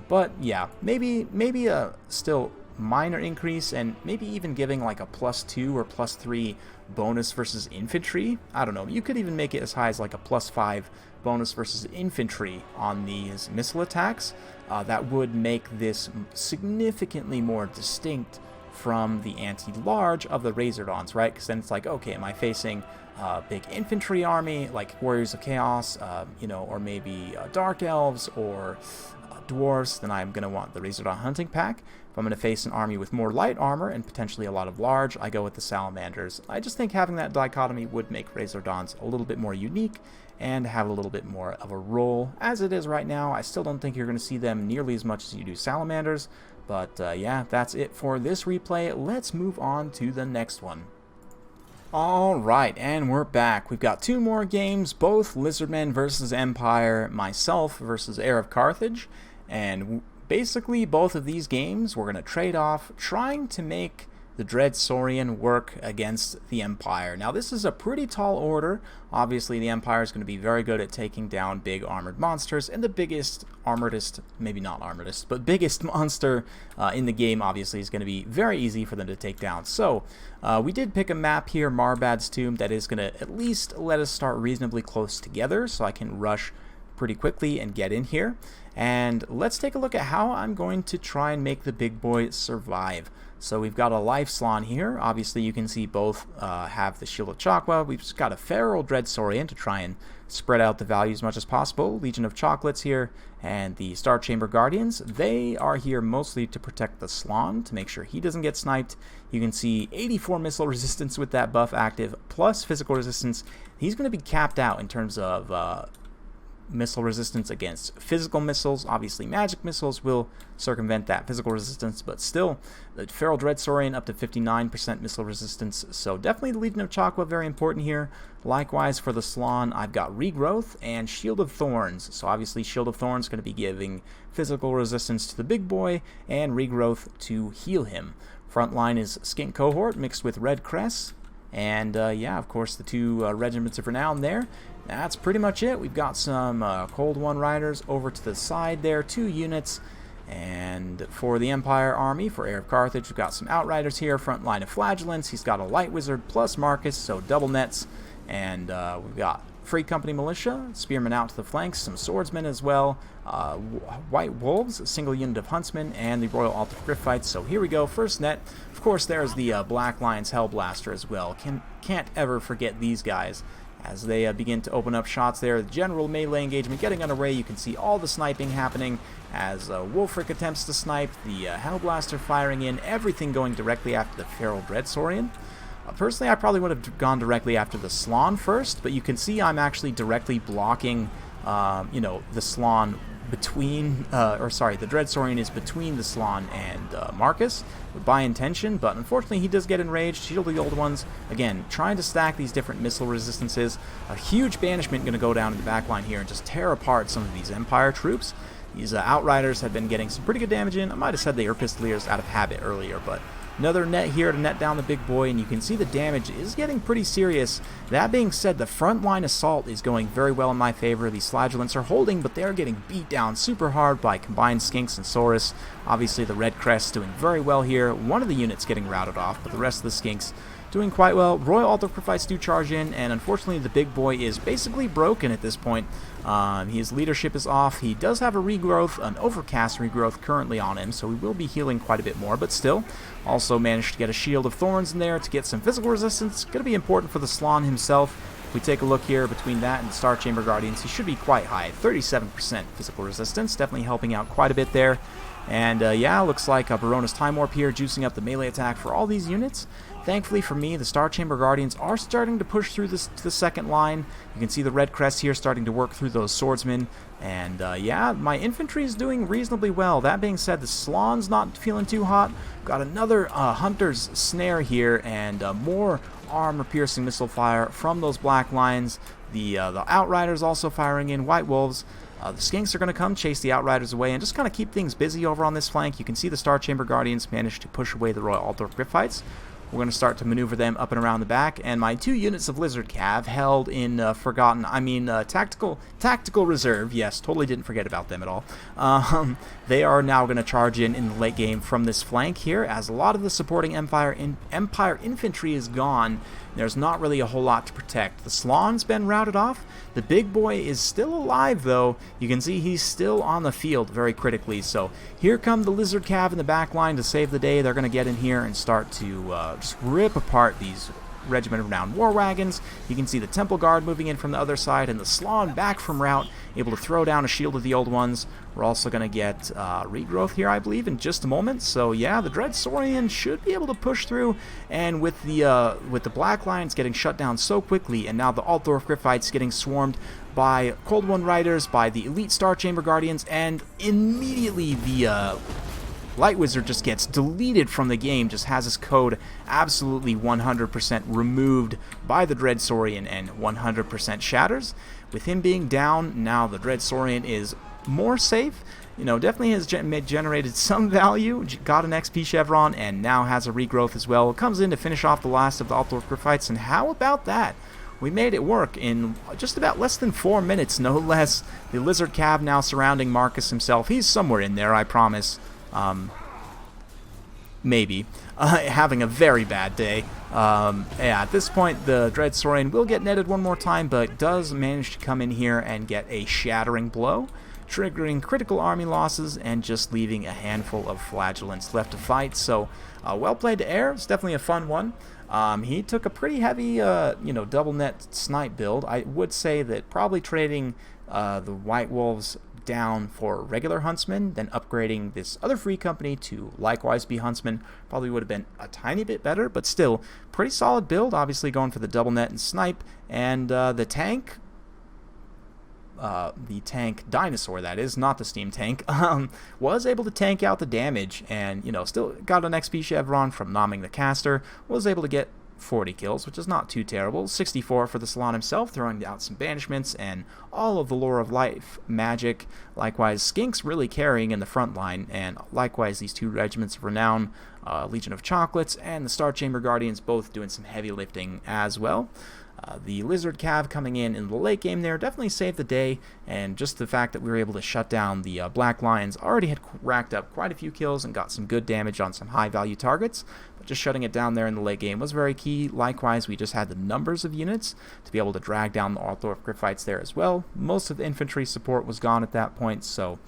But yeah, maybe a still minor increase, and maybe even giving like a +2 or +3 bonus versus infantry. I don't know. You could even make it as high as like a +5 bonus versus infantry on these missile attacks. That would make this significantly more distinct from the anti-large of the Razordons, right? Because then it's like, okay, am I facing a big infantry army like Warriors of Chaos, or maybe Dark Elves or Dwarves? Then I'm going to want the Razordon hunting pack. If I'm going to face an army with more light armor and potentially a lot of large, I go with the Salamanders. I just think having that dichotomy would make Razordons a little bit more unique and have a little bit more of a role. As it is right now, I still don't think you're going to see them nearly as much as you do Salamanders. But yeah, that's it for this replay. Let's move on to the next one. Alright, and we're back. We've got two more games, both Lizardman versus Empire, myself versus Heir of Carthage. And basically, both of these games, we're going to trade off trying to make the Dread Saurian work against the Empire. Now, this is a pretty tall order. Obviously, the Empire is going to be very good at taking down big armored monsters, and the biggest armoredest, maybe not armoredest, but biggest monster in the game, obviously, is going to be very easy for them to take down. So, we did pick a map here, Marbad's Tomb, that is going to at least let us start reasonably close together, so I can rush pretty quickly and get in here. And let's take a look at how I'm going to try and make the big boy survive. So we've got a life Slon here. Obviously you can see both have the Shield of Chakra. We've just got a Feral Dreadsaurian to try and spread out the value as much as possible. Legion of Chocolates here, and the Star Chamber Guardians. They are here mostly to protect the Slon, to make sure he doesn't get sniped. You can see 84 missile resistance with that buff active, plus physical resistance. He's going to be capped out in terms of missile resistance against physical missiles. Obviously magic missiles will circumvent that physical resistance, but still the Feral Dreadsaurian up to 59% missile resistance, so definitely the Legion of Chakra very important here. Likewise for the Slon, I've got Regrowth and Shield of Thorns. So obviously Shield of Thorns is going to be giving physical resistance to the big boy and Regrowth to heal him. Frontline is Skink Cohort mixed with Red Crest. And yeah, of course, the two regiments of Renown there. That's pretty much it. We've got some Cold One Riders over to the side there, 2 units. And for the Empire Army, for Heir of Carthage, we've got some Outriders here, front line of Flagellants. He's got a Light Wizard plus Marcus, so double nets. And we've got Free Company Militia, Spearmen out to the flanks, some Swordsmen as well, White Wolves, a single unit of Huntsmen, and the Royal Altar Gryphites. So here we go, first net. Of course, there's the Black Lions Hellblaster as well. Can't ever forget these guys as they begin to open up shots there. The general melee engagement getting underway. You can see all the sniping happening as Wulfric attempts to snipe, the Hellblaster firing in, everything going directly after the Feral Dreadsaurian. Personally, I probably would have gone directly after the Slon first, but you can see I'm actually directly blocking, you know, the Slon between, or sorry, the Dreadsaurian is between the Slon and Marcus by intention, but unfortunately he does get enraged. Shield the Old Ones, again, trying to stack these different missile resistances. A huge banishment going to go down in the back line here and just tear apart some of these Empire troops. These Outriders have been getting some pretty good damage in. I might have said they were Pistoliers out of habit earlier, but another net here to net down the big boy, and you can see the damage is getting pretty serious. That being said, the front line assault is going very well in my favor. These Flagellants are holding, but they're getting beat down super hard by combined Skinks and Saurus. Obviously, the Red Crest doing very well here. One of the units getting routed off, but the rest of the Skinks doing quite well. Royal Altar Gryphites do charge in, and unfortunately the big boy is basically broken at this point. His leadership is off. He does have a regrowth, an overcast regrowth currently on him, so he will be healing quite a bit more, but still also managed to get a Shield of Thorns in there to get some physical resistance. Going to be important for the Slon himself. If we take a look here between that and the Star Chamber Guardians, he should be quite high, 37% physical resistance, definitely helping out quite a bit there. And yeah, looks like Baroness Time Warp here juicing up the melee attack for all these units. Thankfully for me, the Star Chamber Guardians are starting to push through this to the second line. You can see the Red Crest here starting to work through those swordsmen. And yeah, my infantry is doing reasonably well. That being said, the Slon's not feeling too hot. Got another Hunter's Snare here and more armor-piercing missile fire from those Black Lions. The Outriders also firing in, White Wolves. The Skinks are going to come chase the Outriders away and just kind of keep things busy over on this flank. You can see the Star Chamber Guardians manage to push away the Royal Altar Gryphites. We're going to start to maneuver them up and around the back, and my 2 units of Lizard Cav held in tactical reserve. Yes, totally didn't forget about them at all. They are now going to charge in the late game from this flank here, as a lot of the supporting Empire infantry is gone. There's not really a whole lot to protect. The Slon's been routed off. The big boy is still alive, though. You can see he's still on the field very critically. So here come the Lizard Cav in the back line to save the day. They're going to get in here and start to just rip apart these Regiment of Renown War Wagons. You can see the Temple Guard moving in from the other side, and the Slon back from route, able to throw down a Shield of the Old Ones. We're also going to get regrowth here, I believe, in just a moment. So yeah, the Dreadsaurian should be able to push through, and with the Black Lions getting shut down so quickly, and now the Altdorf Gryphites getting swarmed by Cold One Riders, by the Elite Star Chamber Guardians, and immediately the Light Wizard just gets deleted from the game, just has his code absolutely 100% removed by the Dreadsaurian and 100% shatters. With him being down, now the Dreadsaurian is more safe. You know, definitely has generated some value, got an XP Chevron, and now has a regrowth as well. It comes in to finish off the last of the Altdorf Gryphites, and how about that? We made it work in just about less than 4 minutes, no less. The Lizard Cav now surrounding Marcus himself. He's somewhere in there, I promise. maybe, having a very bad day. Yeah, at this point, the Dread Saurian will get netted one more time, but does manage to come in here and get a shattering blow, triggering critical army losses and just leaving a handful of flagellants left to fight. So, well played to Air. It's definitely a fun one. He took a pretty heavy, double net snipe build. I would say that probably trading the White Wolves down for regular huntsmen, then upgrading this other free company to likewise be huntsmen probably would have been a tiny bit better, but still pretty solid build. Obviously going for the double net and snipe, and the tank dinosaur, that is not the steam tank, was able to tank out the damage, and still got an XP chevron from nomming the caster. Was able to get 40 kills, which is not too terrible. 64 for the Salon himself, throwing out some banishments and all of the Lore of Life magic. Likewise, Skinks really carrying in the front line, and likewise these two regiments of renown, Legion of Chocolates and the Star Chamber Guardians, both doing some heavy lifting as well. The Lizard Cav coming in the late game there definitely saved the day, and just the fact that we were able to shut down the Black Lions already had racked up quite a few kills and got some good damage on some high value targets, but just shutting it down there in the late game was very key. Likewise, we just had the numbers of units to be able to drag down the Orthoth Griffites there as well. Most of the infantry support was gone at that point, so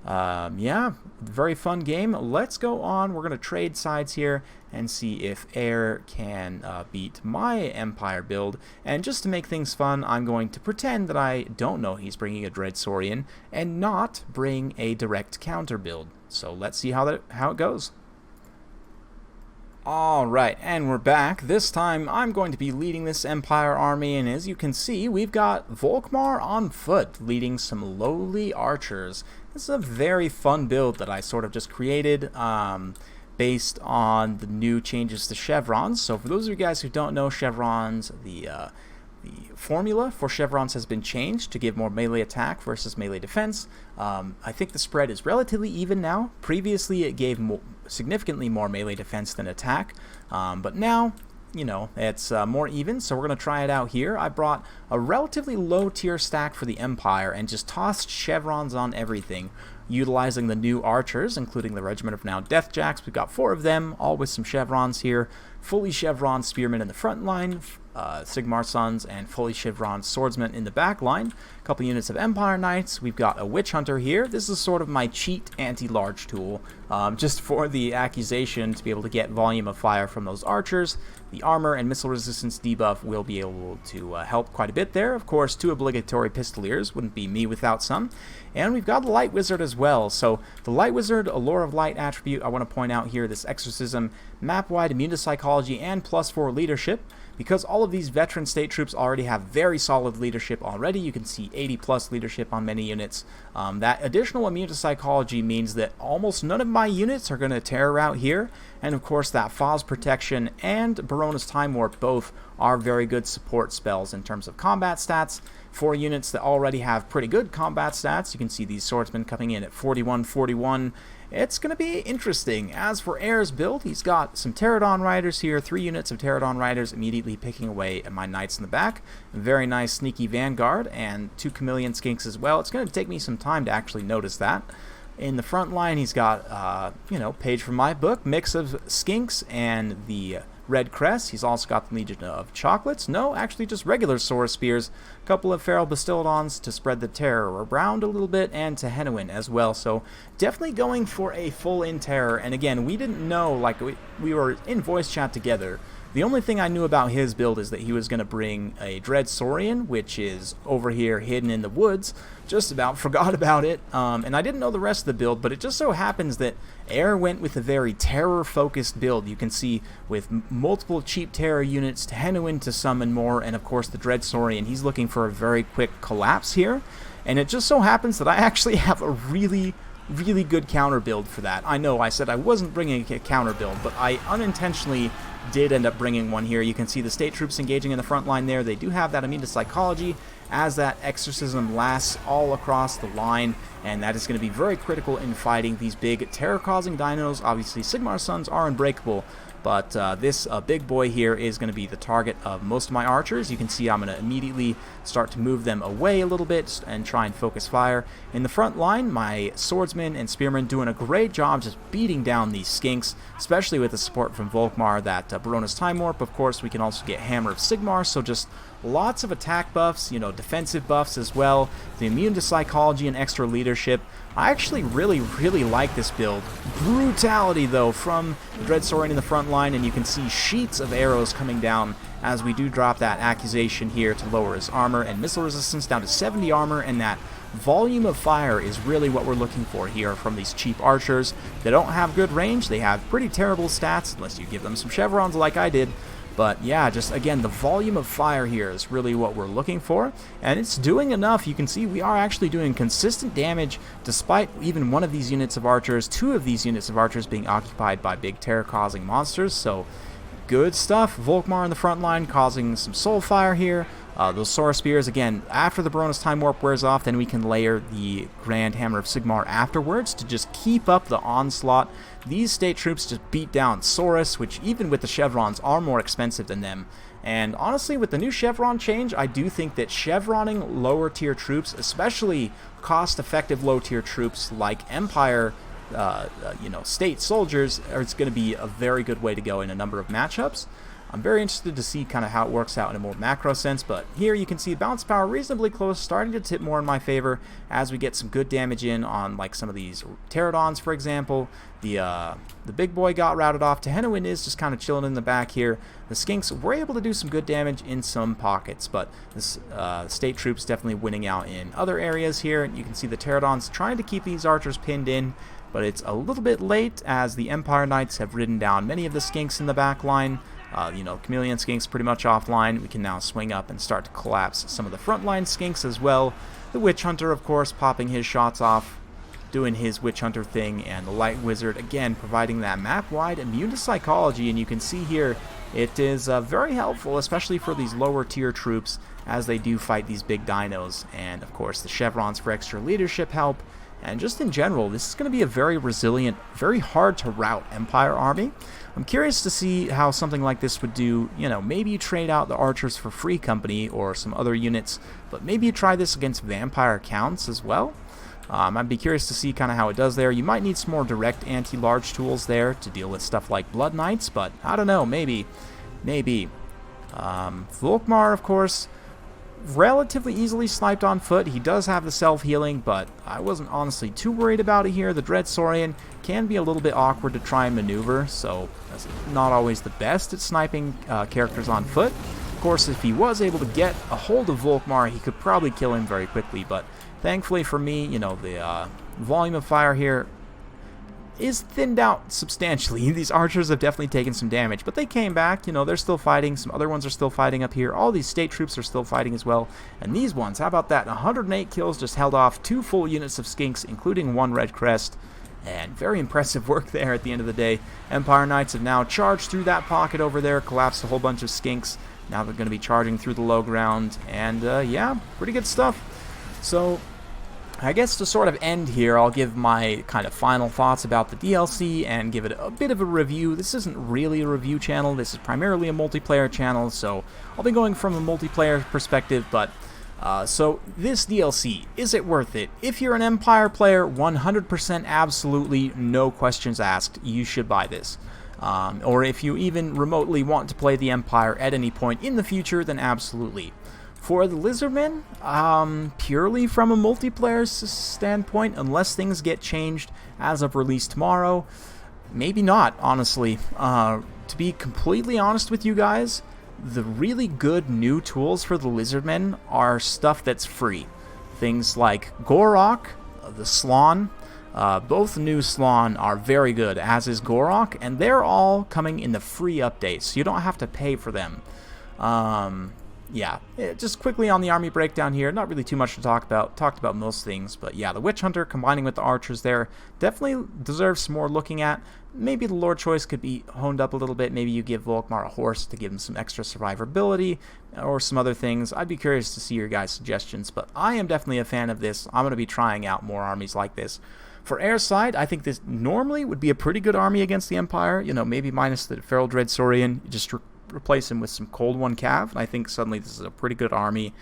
yeah, very fun game. Let's go on. We're going to trade sides here and see if Air can beat my Empire build. And just to make things fun, I'm going to pretend that I don't know he's bringing a Dread Saurian and not bring a direct counter build. So let's see how it goes. Alright, and we're back. This time I'm going to be leading this Empire army, and as you can see, we've got Volkmar on foot leading some lowly archers. This is a very fun build that I sort of just created based on the new changes to chevrons. So for those of you guys who don't know chevrons, the formula for chevrons has been changed to give more melee attack versus melee defense. I think the spread is relatively even now. Previously it gave significantly more melee defense than attack, but now it's more even, so we're going to try it out here. I brought a relatively low tier stack for the Empire and just tossed chevrons on everything, utilizing the new archers, including the Regiment of Renowned Deathjacks. We've got 4 of them, all with some chevrons here. Fully chevron spearmen in the front line, Sigmar Sons, and fully chevron swordsmen in the back line. A couple units of Empire Knights. We've got a Witch Hunter here. This is sort of my cheat anti-large tool, just for the accusation to be able to get volume of fire from those archers. The armor and missile resistance debuff will be able to help quite a bit there. Of course, 2 obligatory pistoliers, wouldn't be me without some. And we've got the Light Wizard as well. So the Light Wizard, a Lore of Light attribute, I want to point out here, this exorcism, map-wide immune to psychology, and +4 leadership. Because all of these veteran state troops already have very solid leadership already, you can see 80+ leadership on many units. That additional immune to psychology means that almost none of my units are going to terror out here. And of course that Foz Protection and Barona's Time Warp both are very good support spells in terms of combat stats. For units that already have pretty good combat stats, you can see these swordsmen coming in at 41-41. It's going to be interesting. As for Air's build, he's got some Pterodon Riders here, 3 units of Pterodon Riders immediately picking away at my Knights in the back. Very nice sneaky Vanguard, and 2 Chameleon Skinks as well. It's going to take me some time to actually notice that. In the front line, he's got, page from my book, mix of Skinks and the Red Crest. He's also got the Legion of Chocolates. No, actually just regular Saurus Spears. A couple of Feral Bastildons to spread the terror around a little bit, and to Henuin as well. So definitely going for a full-in terror. And again, we didn't know, like we were in voice chat together. The only thing I knew about his build is that he was going to bring a Dread Saurian, which is over here hidden in the woods. Just about forgot about it. And I didn't know the rest of the build, but it just so happens that Air went with a very terror-focused build. You can see with multiple cheap terror units to Henuin to summon more, and of course the Dread Saurian. He's looking for a very quick collapse here. And it just so happens that I actually have a really good counter build for that. I know I said I wasn't bringing a counter build, but I unintentionally did end up bringing one here. You can see the state troops engaging in the front line there. They do have that immune to psychology as that exorcism lasts all across the line, and that is going to be very critical in fighting these big terror-causing dinos. Obviously, Sigmar Sons are unbreakable, But this big boy here is going to be the target of most of my archers. You can see I'm going to immediately start to move them away a little bit and try and focus fire. In the front line, my swordsmen and spearmen doing a great job just beating down these skinks, especially with the support from Volkmar, that Barona's Time Warp. Of course, we can also get Hammer of Sigmar, so just lots of attack buffs, you know, defensive buffs as well, the immune to psychology and extra leadership. I actually really like this build. Brutality, though, from the Dreadsaurian in the front line, and you can see sheets of arrows coming down as we do drop that accusation here to lower his armor and missile resistance down to 70 armor, and that volume of fire is really what we're looking for here from these cheap archers. They don't have good range, they have pretty terrible stats, unless you give them some chevrons like I did. But yeah, just again, the volume of fire here is really what we're looking for, and it's doing enough. You can see we are actually doing consistent damage despite even one of these units of archers, two of these units of archers being occupied by big terror-causing monsters, so good stuff. Volkmar in the front line causing some soul fire here. Those Sora Spears, again, after the Barona's Time Warp wears off, then we can layer the Grand Hammer of Sigmar afterwards to just keep up the onslaught. These state troops just beat down Saurus, which even with the chevrons are more expensive than them. And honestly, with the new chevron change, I do think that chevroning lower tier troops, especially cost-effective low tier troops like Empire, state soldiers, is going to be a very good way to go in a number of matchups. I'm very interested to see kind of how it works out in a more macro sense, but here you can see bounce power reasonably close, starting to tip more in my favor as we get some good damage in on like some of these pterodons, for example. The big boy got routed off. Tehenowin is just kind of chilling in the back here. The skinks were able to do some good damage in some pockets, but this state troops definitely winning out in other areas here. You can see the pterodons trying to keep these archers pinned in, but it's a little bit late as the Empire Knights have ridden down many of the skinks in the back line. Chameleon skinks pretty much offline. We can now swing up and start to collapse some of the frontline skinks as well. The Witch Hunter, of course, popping his shots off, doing his Witch Hunter thing, and the Light Wizard, again, providing that map-wide immune to psychology, and you can see here it is very helpful, especially for these lower tier troops as they do fight these big dinos, and of course the chevrons for extra leadership help. And just in general, this is going to be a very resilient, very hard to rout Empire army. I'm curious to see how something like this would do, maybe you trade out the archers for Free Company or some other units, but maybe you try this against vampire counts as well. I'd be curious to see kind of how it does there. You might need some more direct anti-large tools there to deal with stuff like Blood Knights, but I don't know, maybe. Volkmar, of course, relatively easily sniped on foot. He does have the self-healing, but I wasn't honestly too worried about it here. The Dreadsaurian can be a little bit awkward to try and maneuver, so that's not always the best at sniping characters on foot. Of course, if he was able to get a hold of Volkmar, he could probably kill him very quickly, but thankfully for me, the volume of fire here is thinned out substantially. These archers have definitely taken some damage, but they came back. They're still fighting. Some other ones are still fighting up here. All these state troops are still fighting as well. And these ones, how about that? 108 kills, just held off 2 full units of skinks, including 1 red crest. And very impressive work there at the end of the day. Empire Knights have now charged through that pocket over there, collapsed a whole bunch of skinks. Now they're going to be charging through the low ground. And yeah, pretty good stuff. So I guess to sort of end here, I'll give my kind of final thoughts about the DLC and give it a bit of a review. This isn't really a review channel, this is primarily a multiplayer channel, so I'll be going from a multiplayer perspective, but so this DLC, is it worth it? If you're an Empire player, 100% absolutely, no questions asked, you should buy this. Or if you even remotely want to play the Empire at any point in the future, then absolutely. For the Lizardman, purely from a multiplayer standpoint, unless things get changed as of release tomorrow, maybe not, honestly. To be completely honest with you guys, the really good new tools for the Lizardmen are stuff that's free. Things like Gorok, the Slawn, both new Slawn are very good, as is Gorok, and they're all coming in the free updates, so you don't have to pay for them. Yeah, just quickly on the army breakdown here, not really too much to talk about, talked about most things, but yeah, the Witch Hunter combining with the archers there definitely deserves some more looking at. Maybe the Lord Choice could be honed up a little bit, maybe you give Volkmar a horse to give him some extra survivability, or some other things. I'd be curious to see your guys' suggestions, but I am definitely a fan of this. I'm going to be trying out more armies like this. For airside, I think this normally would be a pretty good army against the Empire. You know, maybe minus the Feral Dread Saurian. You just replace him with some Cold One Cav, and I think suddenly this is a pretty good army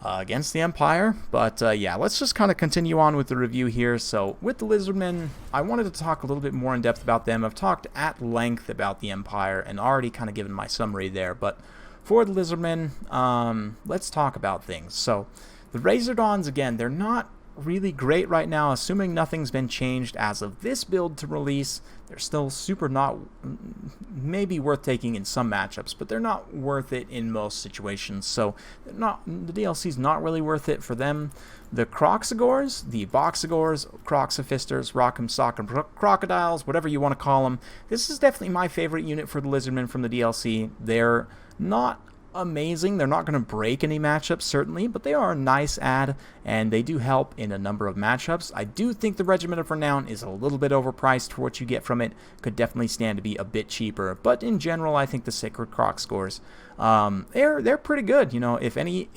against the Empire. But yeah, let's just kind of continue on with the review here. So with the Lizardmen, I wanted to talk a little bit more in depth about them. I've talked at length about the Empire and already kind of given my summary there, but for the Lizardmen, let's talk about things. So the Razordons, again, they're not really great right now, assuming nothing's been changed as of this build to release. They're still super not, maybe worth taking in some matchups, but they're not worth it in most situations. So the DLC's not really worth it for them. The Croxagores, the Boxagores, Croxophisters, Rock'em Sock'em Crocodiles, whatever you want to call them, this is definitely my favorite unit for the Lizardmen from the DLC. They're not amazing. They're not going to break any matchups, certainly, but they are a nice add, and they do help in a number of matchups. I do think the Regiment of Renown is a little bit overpriced for what you get from it. Could definitely stand to be a bit cheaper, but in general, I think the Sacred Croxagores, they're pretty good. You know, if any,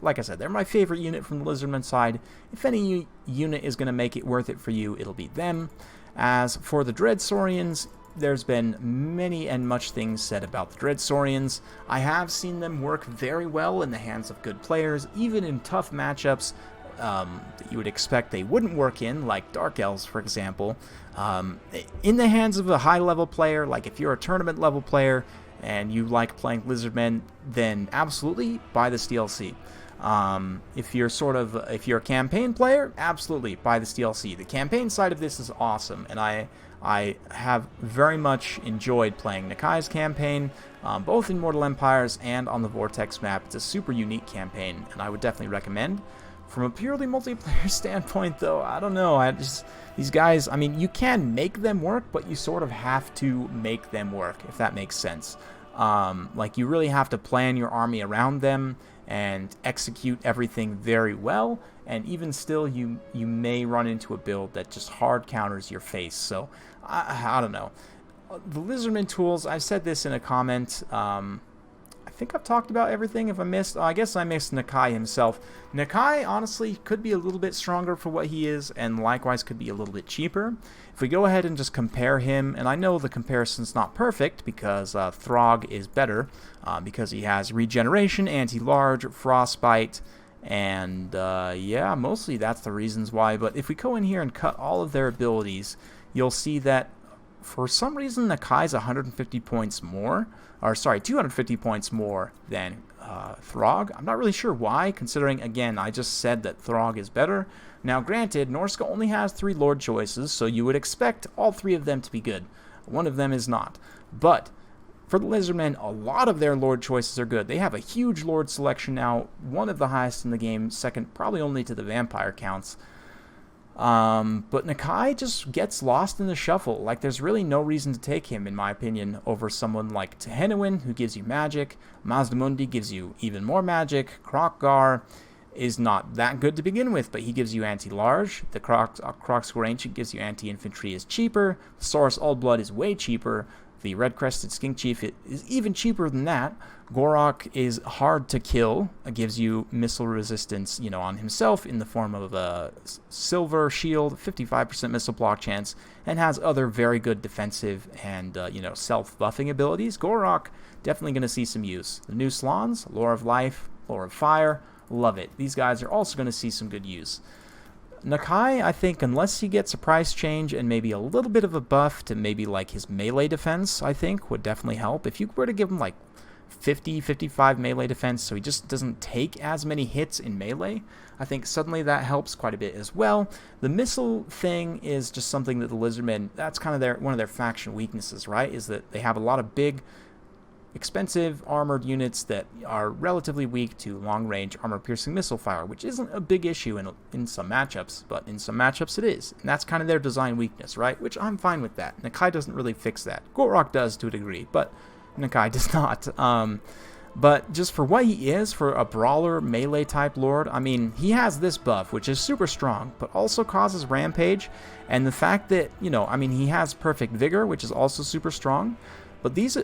like I said, they're my favorite unit from the Lizardman side. If any unit is going to make it worth it for you, it'll be them. As for the Dread Saurians, there's been many and much things said about the Dread Saurians. I have seen them work very well in the hands of good players, even in tough matchups that you would expect they wouldn't work in, like Dark Elves, for example. In the hands of a high-level player, like if you're a tournament-level player and you like playing Lizardmen, then absolutely buy this DLC. If you're a campaign player, absolutely buy this DLC. The campaign side of this is awesome, and I have very much enjoyed playing Nakai's campaign, both in Mortal Empires and on the Vortex map. It's a super unique campaign, and I would definitely recommend. From a purely multiplayer standpoint, though, I don't know. These guys, I mean, you can make them work, but you sort of have to make them work, if that makes sense. Like, you really have to plan your army around them and execute everything very well, and even still you may run into a build that just hard counters your face. So I don't know. The Lizardman tools, I've said this in a comment. I think I've talked about everything. If I missed, I guess I missed Nakai himself. Nakai, honestly, could be a little bit stronger for what he is, and likewise could be a little bit cheaper. If we go ahead and just compare him, and I know the comparison's not perfect because Throg is better, because he has regeneration, anti-large, frostbite, and yeah, mostly that's the reasons why. But if we go in here and cut all of their abilities, you'll see that for some reason Nakai's 150 points more, or sorry, 250 points more than Throg. I'm not really sure why, considering, again, I just said that Throg is better. Now, granted, Norska only has 3 Lord choices, so you would expect all 3 of them to be good. One of them is not. But for the Lizardmen, a lot of their Lord choices are good. They have a huge Lord selection now, one of the highest in the game, second probably only to the Vampire counts. But Nakai just gets lost in the shuffle. Like, there's really no reason to take him, in my opinion, over someone like Tehenowin, who gives you magic. Mazdamundi gives you even more magic. Krokgar is not that good to begin with, but he gives you anti-large. The Kroxgor Ancient gives you anti-infantry, is cheaper. The Saurus Oldblood is way cheaper. The Red-Crested Skink Chief is even cheaper than that. Gorok is hard to kill. It gives you missile resistance, you know, on himself in the form of a silver shield, 55% missile block chance, and has other very good defensive and, you know, self-buffing abilities. Gorok, definitely going to see some use. The new Slans, Lore of Life, Lore of Fire, love it. These guys are also going to see some good use. Nakai, I think, unless he gets a price change and maybe a little bit of a buff to maybe like his melee defense, I think would definitely help. If you were to give him like 50, 55 melee defense, so he just doesn't take as many hits in melee, I think suddenly that helps quite a bit as well. The missile thing is just something that the Lizardmen, that's kind of one of their faction weaknesses, right? Is that they have a lot of big, expensive armored units that are relatively weak to long-range armor-piercing missile fire, which isn't a big issue in some matchups, but in some matchups it is. And that's kind of their design weakness, right? Which I'm fine with that. Nakai doesn't really fix that. Gorok does to a degree, but Nakai does not. But just for what he is, for a brawler, melee-type lord, I mean, he has this buff, which is super strong, but also causes rampage, and the fact that, you know, I mean, he has perfect vigor, which is also super strong, but these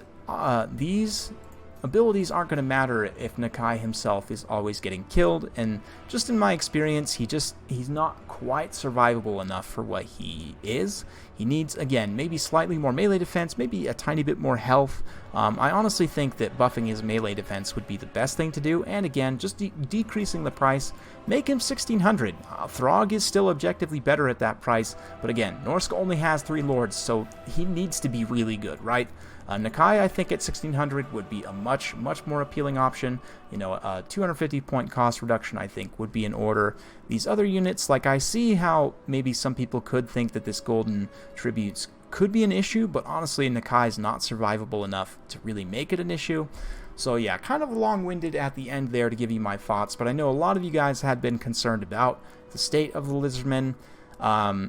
abilities aren't going to matter if Nakai himself is always getting killed, and just in my experience, he's not quite survivable enough for what he is. He needs, again, maybe slightly more melee defense, maybe a tiny bit more health. I honestly think that buffing his melee defense would be the best thing to do, and again, just decreasing the price, make him 1600. Throg is still objectively better at that price, but again, Norsk only has 3 lords, so he needs to be really good, right? Nakai, I think at 1600 would be a much more appealing option. You know, a 250 point cost reduction, I think, would be in order. These other units, like, I see how maybe some people could think that this golden tributes could be an issue, but honestly, Nakai is not survivable enough to really make it an issue. So yeah, kind of long-winded at the end there to give you my thoughts, but I know a lot of you guys had been concerned about the state of the Lizardmen.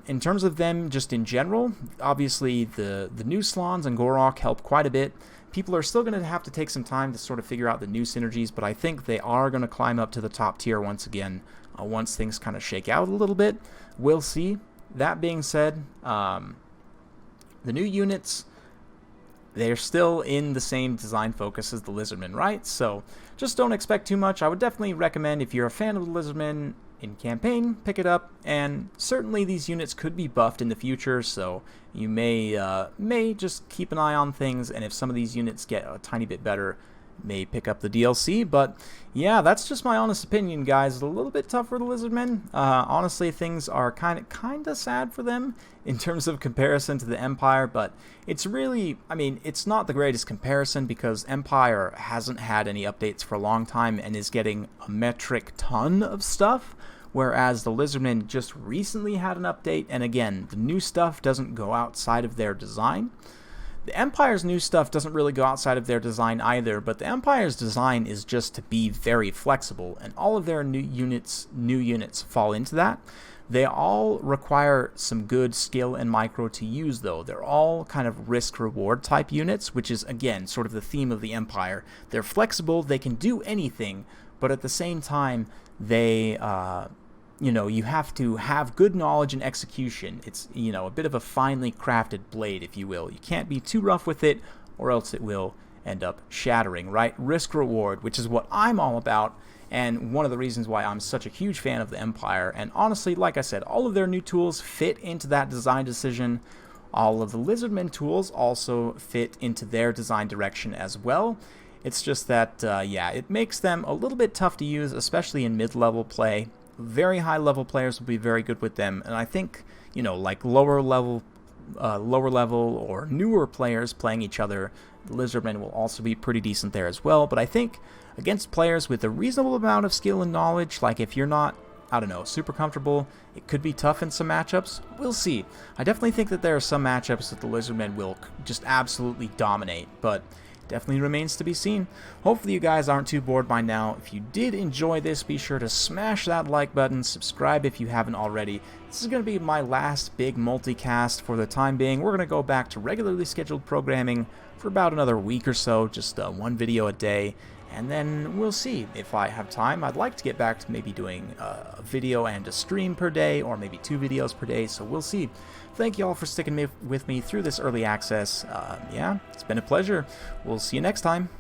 In terms of them just in general, obviously the new Slans and Gorok help quite a bit. People are still going to have to take some time to sort of figure out the new synergies, but I think they are going to climb up to the top tier once again, once things kind of shake out a little bit. We'll see. That being said, the new units, they're still in the same design focus as the Lizardmen, right? So just don't expect too much. I would definitely recommend, if you're a fan of the Lizardmen in campaign, pick it up, and certainly these units could be buffed in the future, so you may just keep an eye on things, and if some of these units get a tiny bit better, may pick up the DLC. But yeah, that's just my honest opinion, guys. It's a little bit tough for the Lizardmen. Honestly, things are kind of sad for them in terms of comparison to the Empire, but it's really, I mean, it's not the greatest comparison because Empire hasn't had any updates for a long time and is getting a metric ton of stuff, whereas the Lizardmen just recently had an update, and again, the new stuff doesn't go outside of their design. The Empire's new stuff doesn't really go outside of their design either, but the Empire's design is just to be very flexible, and all of their new units fall into that. They all require some good skill and micro to use, though. They're all kind of risk-reward type units, which is, again, sort of the theme of the Empire. They're flexible, they can do anything, but at the same time, they, you know, you have to have good knowledge and execution. It's, you know, a bit of a finely crafted blade, if you will. You can't be too rough with it, or else it will end up shattering, right? Risk-reward, which is what I'm all about, and one of the reasons why I'm such a huge fan of the Empire. And honestly, like I said, all of their new tools fit into that design decision. All of the Lizardmen tools also fit into their design direction as well. It's just that, yeah, it makes them a little bit tough to use, especially in mid-level play. Very high-level players will be very good with them, and I think, you know, like lower level or newer players playing each other, the Lizardmen will also be pretty decent there as well. But I think against players with a reasonable amount of skill and knowledge, like if you're not, I don't know, super comfortable, it could be tough in some matchups. We'll see. I definitely think that there are some matchups that the Lizardmen will just absolutely dominate, but definitely remains to be seen. Hopefully you guys aren't too bored by now. If you did enjoy this, be sure to smash that like button, subscribe if you haven't already. This is going to be my last big multicast for the time being. We're going to go back to regularly scheduled programming for about another week or so, just one video a day, and then we'll see if I have time. I'd like to get back to maybe doing a video and a stream per day, or maybe 2 videos per day, so we'll see. Thank you all for sticking with me through this early access. Yeah, it's been a pleasure. We'll see you next time.